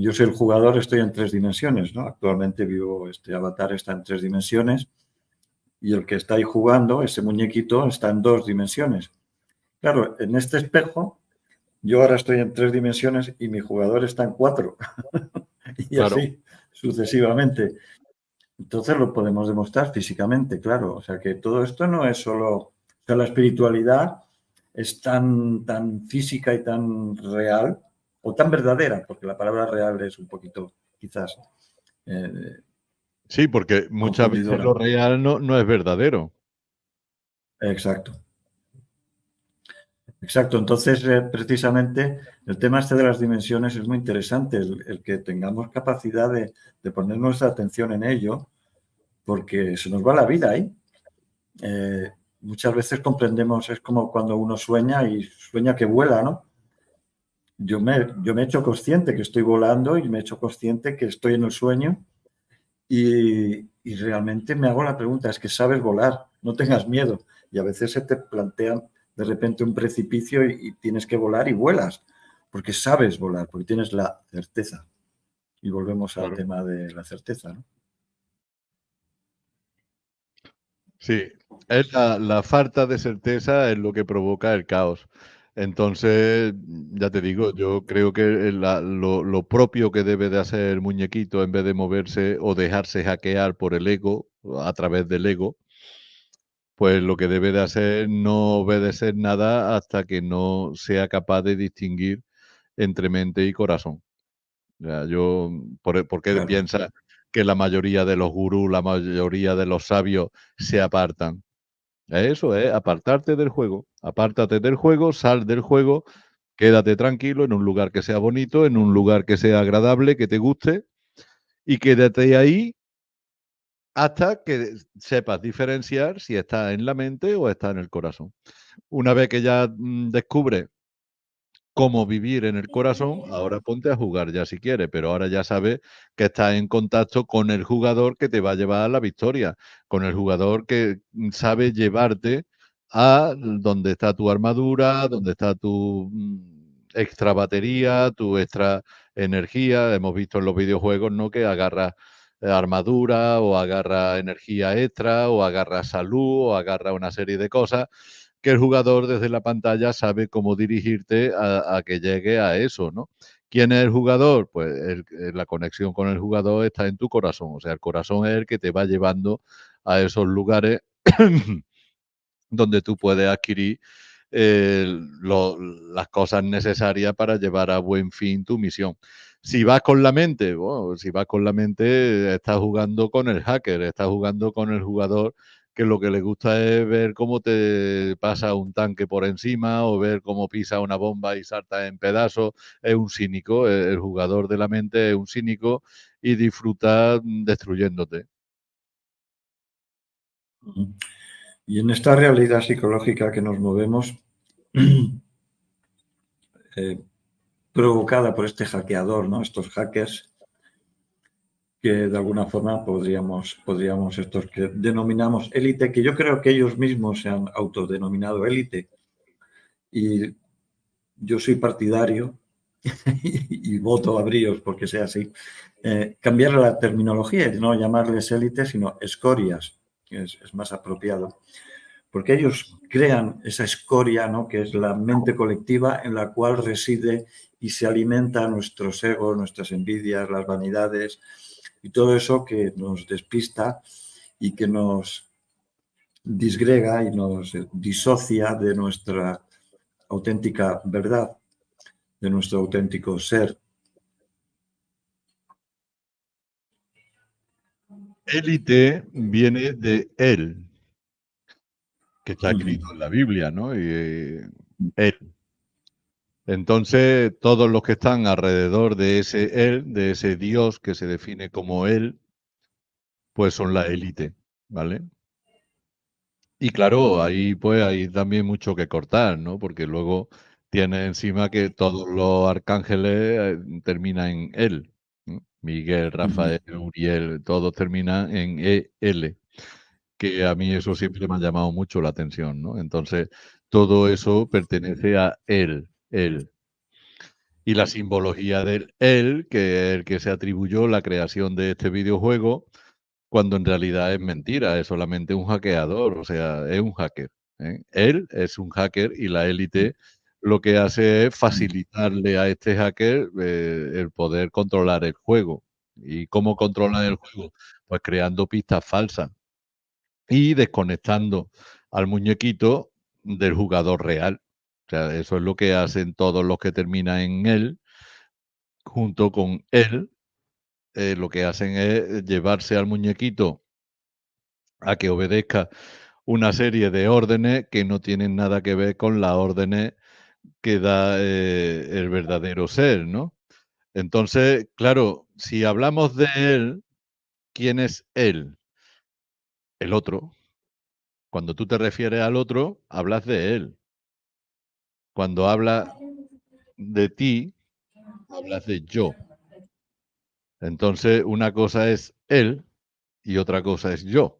Yo soy el jugador, estoy en 3 dimensiones, ¿no? Actualmente vivo, este avatar está en 3 dimensiones y el que está ahí jugando, ese muñequito, está en 2 dimensiones. Claro, en este espejo, yo ahora estoy en 3 dimensiones y mi jugador está en 4 y Claro. así sucesivamente. Entonces lo podemos demostrar físicamente, claro. O sea que todo esto no es solo, o sea, la espiritualidad es tan física y tan real, o tan verdadera, porque la palabra real es un poquito, quizás, eh, Sí, porque muchas veces confundidora. lo real no es verdadero. Exacto. Exacto. Entonces, precisamente, el tema este de las dimensiones es muy interesante, el que tengamos capacidad de poner nuestra atención en ello, porque se nos va la vida ahí. Muchas veces comprendemos, es como cuando uno sueña y sueña que vuela, ¿no? Yo me he hecho consciente que estoy volando y me he hecho consciente que estoy en el sueño y realmente me hago la pregunta, es que sabes volar, no tengas miedo. Y a veces se te plantea de repente un precipicio y tienes que volar y vuelas, porque sabes volar, porque tienes la certeza. Y volvemos al Claro. tema de la certeza, ¿no? Sí, es la falta de certeza es lo que provoca el caos. Entonces, ya te digo, yo creo que lo propio que debe de hacer el muñequito en vez de moverse o dejarse hackear por el ego, a través del ego, pues lo que debe de hacer es no obedecer nada hasta que no sea capaz de distinguir entre mente y corazón. Ya, yo, ¿por qué Claro, piensas que la mayoría de los gurús, la mayoría de los sabios se apartan? Eso es, apartarte del juego. Apártate del juego, sal del juego, quédate tranquilo en un lugar que sea bonito, en un lugar que sea agradable, que te guste, y quédate ahí hasta que sepas diferenciar si está en la mente o está en el corazón. Una vez que ya descubres cómo vivir en el corazón, ahora ponte a jugar ya si quieres, pero ahora ya sabes que estás en contacto con el jugador que te va a llevar a la victoria, con el jugador que sabe llevarte a donde está tu armadura, donde está tu extra batería, tu extra energía. Hemos visto en los videojuegos, ¿no? Que agarras armadura o agarra energía extra o agarra salud o agarra una serie de cosas que el jugador desde la pantalla sabe cómo dirigirte a que llegue a eso, ¿no? ¿Quién es el jugador? Pues la conexión con el jugador está en tu corazón, o sea, el corazón es el que te va llevando a esos lugares donde tú puedes adquirir las cosas necesarias para llevar a buen fin tu misión. Si vas con la mente, bueno, si vas con la mente, estás jugando con el hacker, estás jugando con el jugador que lo que le gusta es ver cómo te pasa un tanque por encima o ver cómo pisa una bomba y salta en pedazos. Es un cínico, el jugador de la mente es un cínico y disfruta destruyéndote. Ujú. Y en esta realidad psicológica que nos movemos, eh, provocada por este hackeador, ¿no? Estos hackers que de alguna forma podríamos estos que denominamos élite, que yo creo que ellos mismos se han autodenominado élite y yo soy partidario y voto a bríos porque sea así, cambiar la terminología y no llamarles élite, sino escorias, que es más apropiado, porque ellos crean esa escoria, ¿no? Que es la mente colectiva en la cual reside y se alimenta nuestros egos, nuestras envidias, las vanidades y todo eso que nos despista y que nos disgrega y nos disocia de nuestra auténtica verdad, de nuestro auténtico ser. Élite viene de él, que está Ujú, escrito en la Biblia, ¿no? Y, él. Entonces, todos los que están alrededor de ese él, de ese Dios que se define como él, pues son la élite, ¿vale? Y claro, ahí pues hay también mucho que cortar, ¿no? Porque luego tiene encima que todos los arcángeles terminan en él, ¿no? Miguel, ujú, Rafael, Uriel, todos terminan en EL, que a mí eso siempre me ha llamado mucho la atención, ¿no? Entonces, todo eso pertenece a él. Y la simbología del él, que es el que se atribuyó la creación de este videojuego, cuando en realidad es mentira, es solamente un hackeador, o sea, es un hacker, ¿eh? Él es un hacker y la élite lo que hace es ujú, facilitarle a este hacker el poder controlar el juego. ¿Y cómo controlan el juego? Pues creando pistas falsas y desconectando al muñequito del jugador real. O sea, eso es lo que hacen todos los que terminan en él, junto con él, lo que hacen es llevarse al muñequito a que obedezca una serie de órdenes que no tienen nada que ver con las órdenes que da el verdadero ser, ¿no? Entonces, claro, si hablamos de él, ¿quién es él? El otro. Cuando tú te refieres al otro, hablas de él. Cuando hablas de ti, hablas de yo. Entonces, una cosa es él y otra cosa es yo.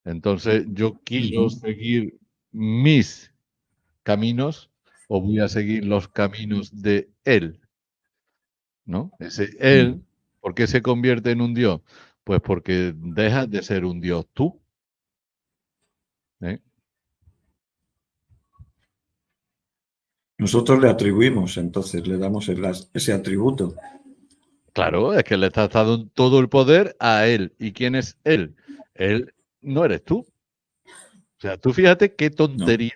Entonces, yo quiero Ujú. seguir mis caminos o voy a seguir los caminos de él, ¿no? Ese Mm. él, ¿por qué se convierte en un Dios? Pues porque dejas de ser un Dios tú, ¿eh? Nosotros le atribuimos, entonces le damos ese atributo. Claro, es que le estás dando todo el poder a él. ¿Y quién es él? Él no eres tú. O sea, tú fíjate qué No. tontería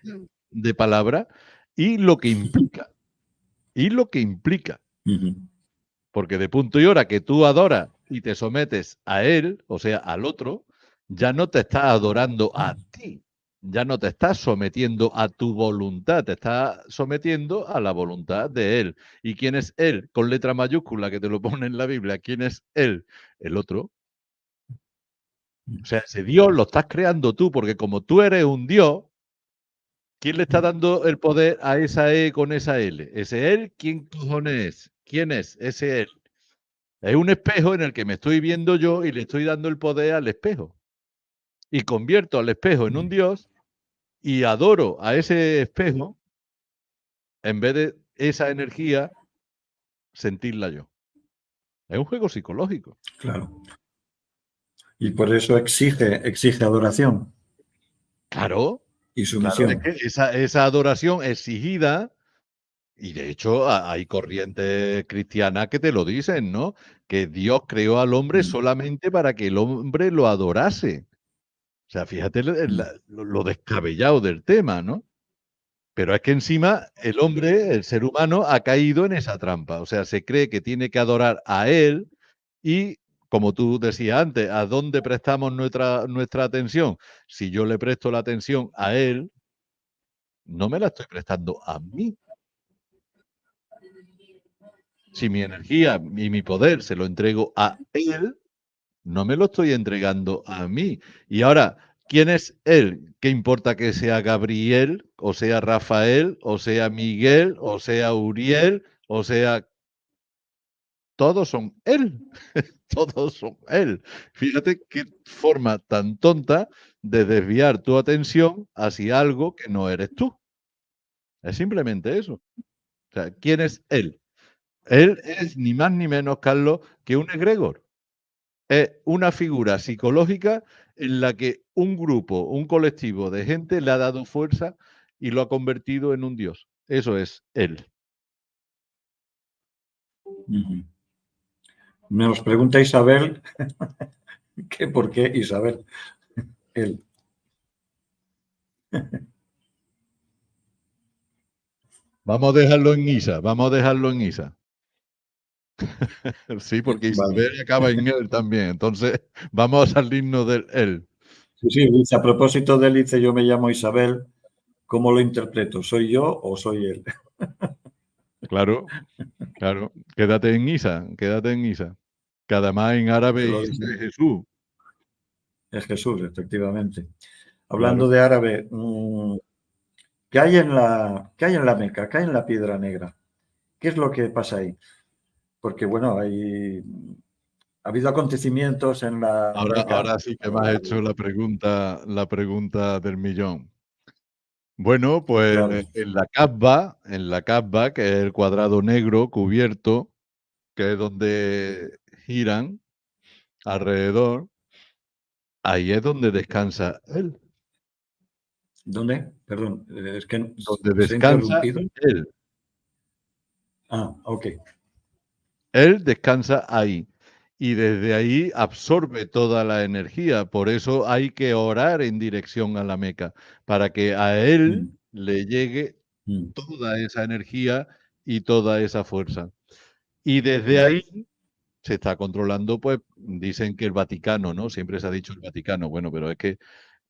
de palabra y lo que implica, y lo que implica. Ujú. Porque de punto y hora que tú adoras y te sometes a él, o sea, al otro, ya no te estás adorando a ti, ya no te estás sometiendo a tu voluntad, te estás sometiendo a la voluntad de él. ¿Y quién es él? Con letra mayúscula que te lo pone en la Biblia. ¿Quién es él? El otro. O sea, ese Dios lo estás creando tú, porque como tú eres un Dios, ¿quién le está dando el poder a esa E con esa L? ¿Ese él quién cojones es? ¿Quién es ese él? Es un espejo en el que me estoy viendo yo y le estoy dando el poder al espejo. Y convierto al espejo en un Dios y adoro a ese espejo en vez de esa energía sentirla yo. Es un juego psicológico. Claro. Y por eso exige adoración Claro, y claro, es sumisión. que esa adoración exigida. Y de hecho, hay corrientes cristianas que te lo dicen, ¿no? Que Dios creó al hombre Mm. solamente para que el hombre lo adorase. O sea, fíjate Mm. lo descabellado del tema, ¿no? Pero es que encima el hombre, el ser humano, ha caído en esa trampa. O sea, se cree que tiene que adorar a él y, como tú decías antes, ¿a dónde prestamos nuestra atención? Si yo le presto la atención a él, no me la estoy prestando a mí. Si mi energía y mi poder se lo entrego a él, no me lo estoy entregando a mí. Y ahora, ¿quién es él? ¿Qué importa que sea Gabriel, o sea Rafael, o sea Miguel, o sea Uriel, o sea... Todos son él, todos son él. Fíjate qué forma tan tonta de desviar tu atención hacia algo que no eres tú. Es simplemente eso. O sea, ¿quién es él? Él es ni más ni menos, Carlos, que un egregor. Es una figura psicológica en la que un grupo, un colectivo de gente le ha dado fuerza y lo ha convertido en un dios. Eso es él. Ujú. Nos pregunta Isabel que por qué Isabel, él. Vamos a dejarlo en Isa, vamos a dejarlo en Isa. Sí, porque Vale. Isabel acaba en él también. Entonces, vamos a salirnos del él. Sí, sí, dice, a propósito de él, dice, yo me llamo Isabel, ¿cómo lo interpreto? ¿Soy yo o soy él? Claro, claro. Quédate en Isa, quédate en Isa. Que además en árabe Te lo Isa dice. es Jesús. Es Jesús, efectivamente. Hablando Claro. de árabe, ¿qué hay en la Meca? ¿Qué hay en la Piedra Negra? ¿Qué es lo que pasa ahí? Porque, bueno, ha habido acontecimientos en la Meca. Ahora sí que me has hecho la pregunta del millón. Bueno, pues Claro. en la Kaaba, que es el cuadrado negro cubierto, que es donde giran alrededor, ahí es donde descansa él, ¿Dónde? Perdón, es que donde se ha descansa interrumpido. él. Ah, ok. Él descansa ahí y desde ahí absorbe toda la energía. Por eso hay que orar en dirección a la Meca, para que a él Mm, le llegue mm, toda esa energía y toda esa fuerza. Y desde mm, ahí se está controlando, pues dicen que el Vaticano, ¿no? Siempre se ha dicho el Vaticano, bueno, pero es que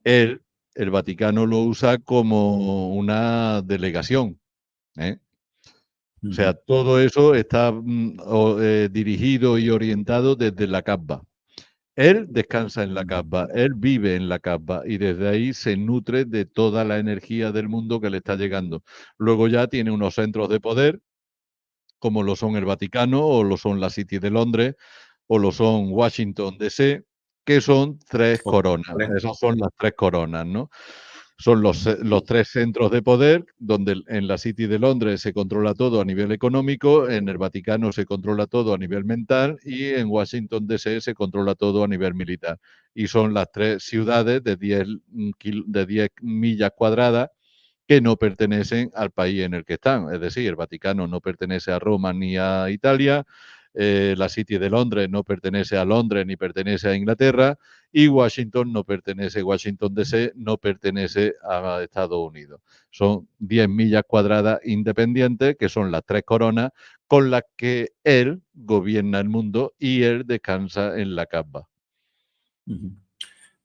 él el Vaticano lo usa como una delegación, ¿eh? O sea, todo eso está dirigido y orientado desde la Kaaba. Él descansa en la Kaaba, él vive en la Kaaba y desde ahí se nutre de toda la energía del mundo que le está llegando. Luego ya tiene unos centros de poder, como lo son el Vaticano, o lo son la City de Londres, o lo son Washington DC, que son 3 coronas. Vale. Esas son las 3 coronas, ¿no? Son los 3 centros de poder, donde en la City de Londres se controla todo a nivel económico, en el Vaticano se controla todo a nivel mental y en Washington DC se controla todo a nivel militar. Y son las 3 ciudades de 10 millas cuadradas que no pertenecen al país en el que están. Es decir, el Vaticano no pertenece a Roma ni a Italia, la City de Londres no pertenece a Londres ni pertenece a Inglaterra y Washington no pertenece, Washington DC no pertenece a Estados Unidos. Son 10 millas cuadradas independientes que son las 3 coronas con las que él gobierna el mundo y él descansa en la Kaaba.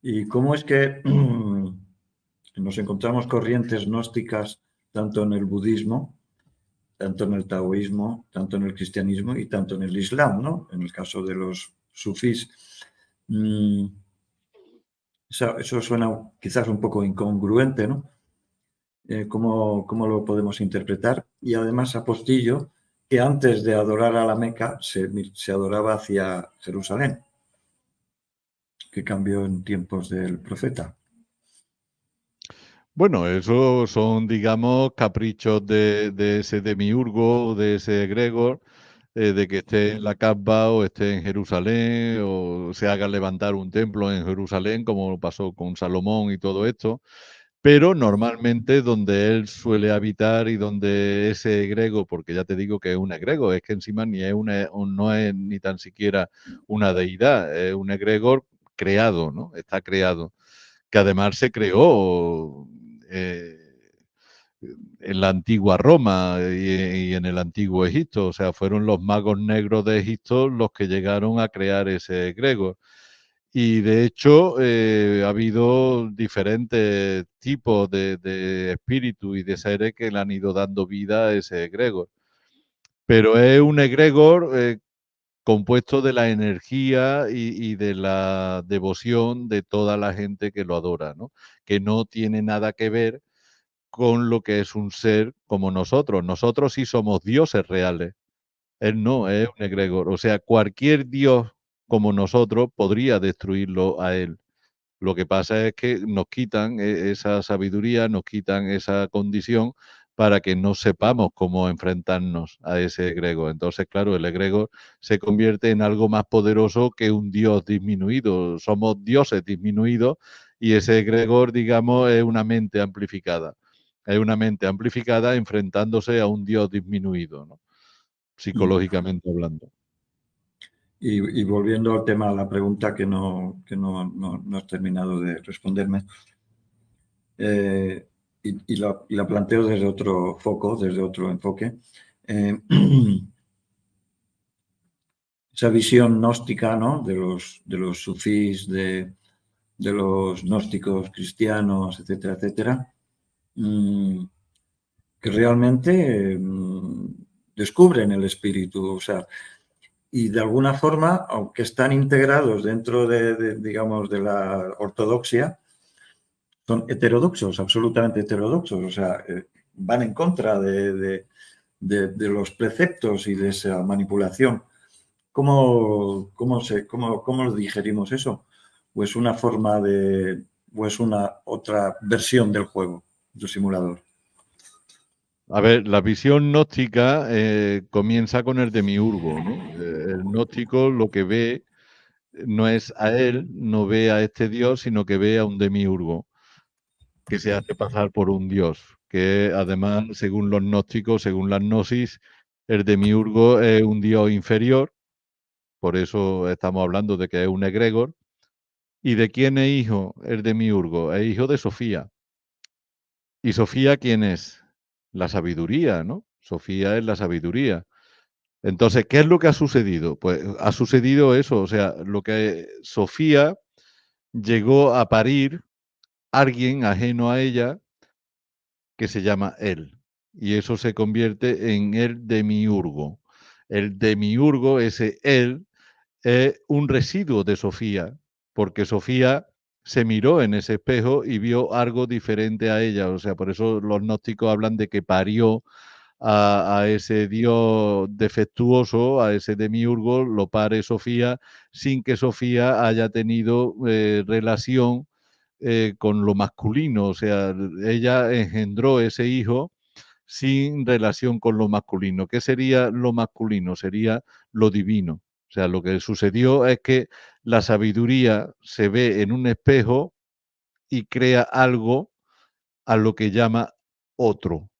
¿Y cómo es que nos encontramos corrientes gnósticas tanto en el budismo, tanto en el taoísmo, tanto en el cristianismo y tanto en el islam, ¿no? En el caso de los sufís. Eso suena quizás un poco incongruente, ¿no? ¿Cómo lo podemos interpretar? Y además apostillo que antes de adorar a la Meca se adoraba hacia Jerusalén, que cambió en tiempos del profeta. Bueno, eso son, digamos, caprichos de ese demiurgo, de ese egregor, de que esté en la Kaaba o esté en Jerusalén o se haga levantar un templo en Jerusalén, como pasó con Salomón y todo esto. Pero normalmente donde él suele habitar y donde ese egregor, porque ya te digo que es un egregor, es que encima ni es no es ni tan siquiera una deidad, es un egregor creado, ¿no? Está creado, que además se creó en la antigua Roma y en el antiguo Egipto. O sea, fueron los magos negros de Egipto los que llegaron a crear ese egregor. Y de hecho, ha habido diferentes tipos de espíritus y de seres que le han ido dando vida a ese egregor. Pero es un egregor compuesto de la energía y de la devoción de toda la gente que lo adora, ¿no? Que no tiene nada que ver con lo que es un ser como nosotros. Nosotros sí somos dioses reales. Él no, es un egregor. O sea, cualquier dios como nosotros podría destruirlo a él. Lo que pasa es que nos quitan esa sabiduría, nos quitan esa condición para que no sepamos cómo enfrentarnos a ese egregor. Entonces, claro, el egregor se convierte en algo más poderoso que un dios disminuido. Somos dioses disminuidos y ese egregor, digamos, es una mente amplificada. Es una mente amplificada enfrentándose a un dios disminuido, ¿no? Psicológicamente hablando. Y volviendo al tema, a la pregunta que no has terminado de responderme, y la planteo desde otro foco, desde otro enfoque. Esa visión gnóstica, ¿no? De los sufís, de los gnósticos cristianos, etcétera, etcétera, que realmente descubren el espíritu, o sea, y de alguna forma, aunque están integrados dentro digamos, de la ortodoxia, son heterodoxos, absolutamente heterodoxos, o sea, van en contra de los preceptos y de esa manipulación. ¿Cómo lo digerimos eso? ¿O es una forma o es una otra versión del juego, del simulador? A ver, la visión gnóstica comienza con el demiurgo, ¿no? El gnóstico lo que ve no es a él, no ve a este dios, sino que ve a un demiurgo que se hace pasar por un dios, que además, según los gnósticos, según la gnosis, el demiurgo es un dios inferior, por eso estamos hablando de que es un egregor. ¿Y de quién es hijo el demiurgo? Es hijo de Sofía. ¿Y Sofía quién es? La sabiduría, ¿no? Sofía es la sabiduría. Entonces, ¿qué es lo que ha sucedido? Pues ha sucedido eso, o sea, lo que Sofía llegó a parir alguien ajeno a ella que se llama él. Y eso se convierte en el demiurgo. El demiurgo, ese él, es un residuo de Sofía, porque Sofía se miró en ese espejo y vio algo diferente a ella. O sea, por eso los gnósticos hablan de que parió a ese dios defectuoso, a ese demiurgo, lo pare Sofía, sin que Sofía haya tenido relación con lo masculino. O sea, ella engendró ese hijo sin relación con lo masculino. ¿Qué sería lo masculino? Sería lo divino. O sea, lo que sucedió es que la sabiduría se ve en un espejo y crea algo a lo que llama otro.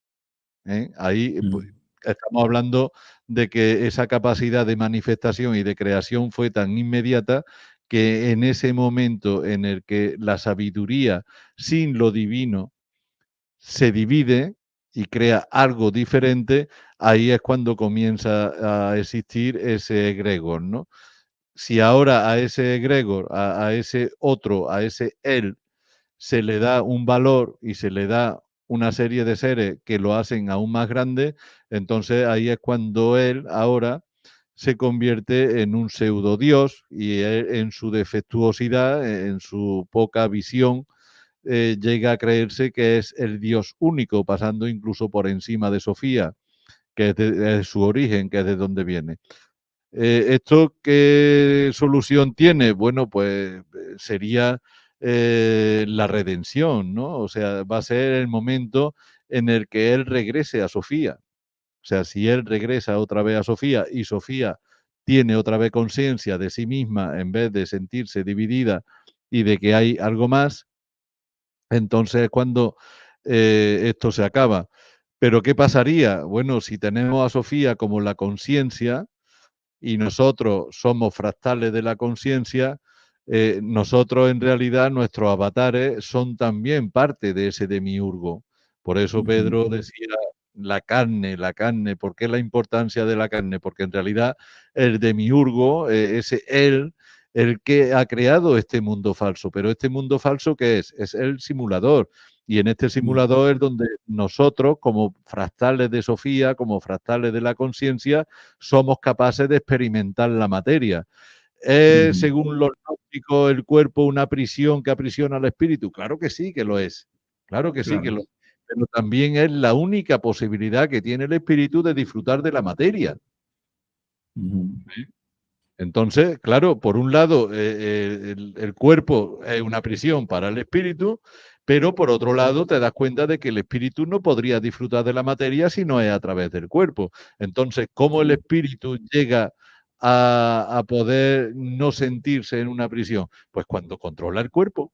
¿Eh? Ahí pues, Mm, estamos hablando de que esa capacidad de manifestación y de creación fue tan inmediata que en ese momento en el que la sabiduría sin lo divino se divide y crea algo diferente, ahí es cuando comienza a existir ese egregor, ¿no? Si ahora a ese egregor, a ese otro, a ese él, se le da un valor y se le da una serie de seres que lo hacen aún más grande, entonces ahí es cuando él ahora se convierte en un pseudo dios y él, en su defectuosidad, en su poca visión, llega a creerse que es el Dios único, pasando incluso por encima de Sofía, que es su origen, que es de donde viene. ¿Esto qué solución tiene? Bueno, pues sería la redención, ¿no? O sea, va a ser el momento en el que él regrese a Sofía. O sea, si él regresa otra vez a Sofía y Sofía tiene otra vez conciencia de sí misma en vez de sentirse dividida y de que hay algo más, entonces, cuando esto se acaba. Pero, ¿qué pasaría? Bueno, si tenemos a Sofía como la conciencia y nosotros somos fractales de la conciencia, nosotros en realidad, nuestros avatares son también parte de ese demiurgo. Por eso ujú, Pedro decía la carne, ¿por qué la importancia de la carne? Porque en realidad el demiurgo, ese él, el que ha creado este mundo falso. Pero este mundo falso, ¿qué es? Es el simulador. Y en este mm, simulador es donde nosotros, como fractales de Sofía, como fractales de la conciencia, somos capaces de experimentar la materia. ¿Es, ujú. según los gnósticos, el cuerpo una prisión que aprisiona al espíritu? Claro que sí que lo es. Claro que sí que Claro. lo es. Pero también es la única posibilidad que tiene el espíritu de disfrutar de la materia. Ujú, Entonces, claro, por un lado, el cuerpo es una prisión para el espíritu, pero por otro lado te das cuenta de que el espíritu no podría disfrutar de la materia si no es a través del cuerpo. Entonces, ¿cómo el sí, espíritu llega a poder no sentirse en una prisión? Pues cuando controla el cuerpo.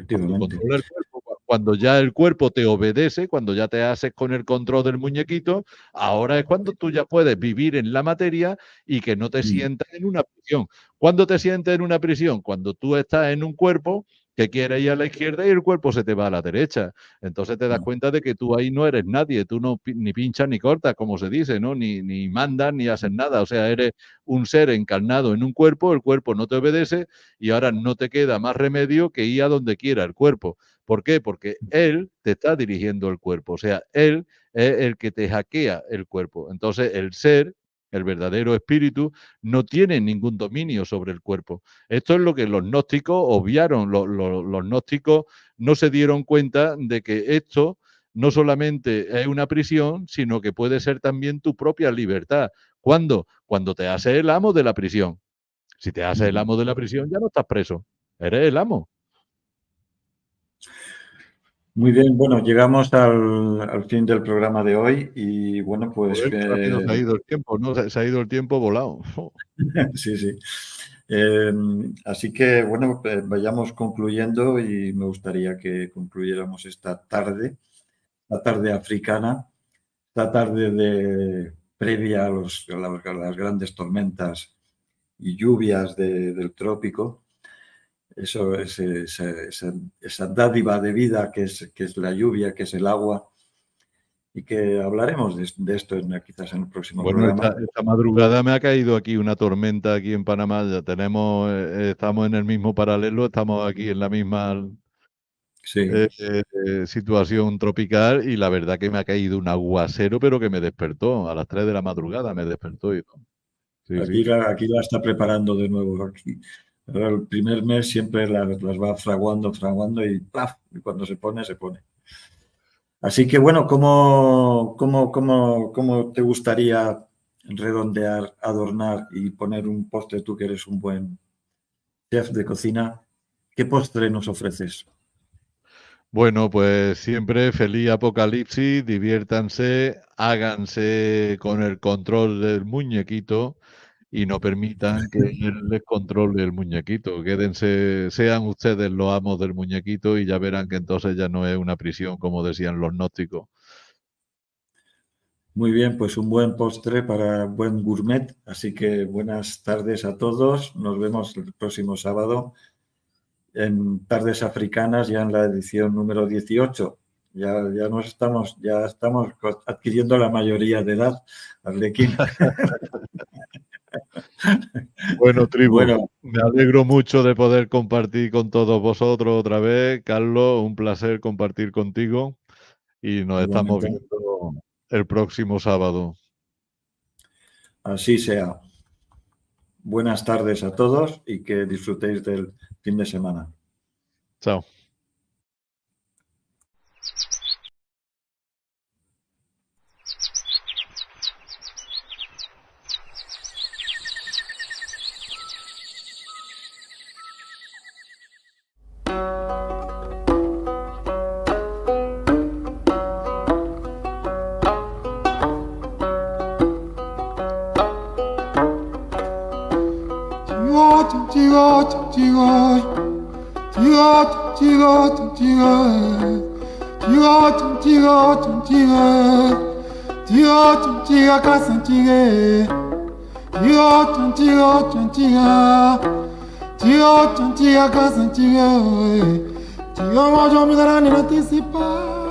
Cuando efectivamente. controla el cuerpo, cuando ya el cuerpo te obedece, cuando ya te haces con el control del muñequito, ahora es cuando tú ya puedes vivir en la materia y que no te Mm, sientas en una prisión. ¿Cuándo te sientes en una prisión? Cuando tú estás en un cuerpo que quiere ir a la izquierda y el cuerpo se te va a la derecha. Entonces te das mm, cuenta de que tú ahí no eres nadie, tú no ni pinchas ni cortas, como se dice, ¿no? Ni mandas ni haces nada. O sea, eres un ser encarnado en un cuerpo, el cuerpo no te obedece y ahora no te queda más remedio que ir a donde quiera el cuerpo. ¿Por qué? Porque él te está dirigiendo el cuerpo, o sea, él es el que te hackea el cuerpo. Entonces, el ser, el verdadero espíritu, no tiene ningún dominio sobre el cuerpo. Esto es lo que los gnósticos obviaron. Los gnósticos no se dieron cuenta de que esto no solamente es una prisión, sino que puede ser también tu propia libertad. ¿Cuándo? Cuando te haces el amo de la prisión. Si te haces el ujú. amo de la prisión, ya no estás preso, eres el amo. Muy bien, bueno, llegamos al fin del programa de hoy y bueno, pues Joder, qué rápido se ha ido el tiempo, ¿no? Se ha ido el tiempo volado. sí, sí. Eh, Así que bueno, vayamos concluyendo y me gustaría que concluyéramos esta tarde, la tarde africana, la tarde previa a las grandes tormentas y lluvias del trópico. Eso es esa dádiva de vida que es la lluvia, que es el agua, y que hablaremos de esto quizás en el próximo Bueno, programa. esta madrugada me ha caído aquí una tormenta aquí en Panamá. Ya tenemos, estamos en el mismo paralelo, estamos aquí en la misma. Sí, situación tropical y la verdad que me ha caído un aguacero, pero que me despertó a las 3 de la madrugada, me despertó y todo. Sí, sí. aquí la está preparando de nuevo. Aquí. Ahora el primer mes siempre las va fraguando y ¡plaf! Y cuando se pone, se pone. Así que bueno, ¿cómo te gustaría redondear, adornar y poner un postre tú que eres un buen chef de cocina? ¿Qué postre nos ofreces? Bueno, pues siempre feliz apocalipsis, diviértanse, háganse con el control del muñequito y no permitan que él les controle el muñequito. Quédense, sean ustedes los amos del muñequito y ya verán que entonces ya no es una prisión, como decían los gnósticos. Muy bien, pues un buen postre para buen gourmet. Así que buenas tardes a todos. Nos vemos el próximo sábado en Tardes Africanas, ya en la edición número 18. Ya estamos adquiriendo la mayoría de edad, Arlequín. Bueno, tribu, Bueno, me alegro mucho de poder compartir con todos vosotros otra vez. Carlos, un placer compartir contigo y nos estamos igualmente, viendo el próximo sábado. así sea. Buenas tardes a todos y que disfrutéis del fin de semana. Chao. Tiga casa antiga, tiga mojo mi darani antecipa.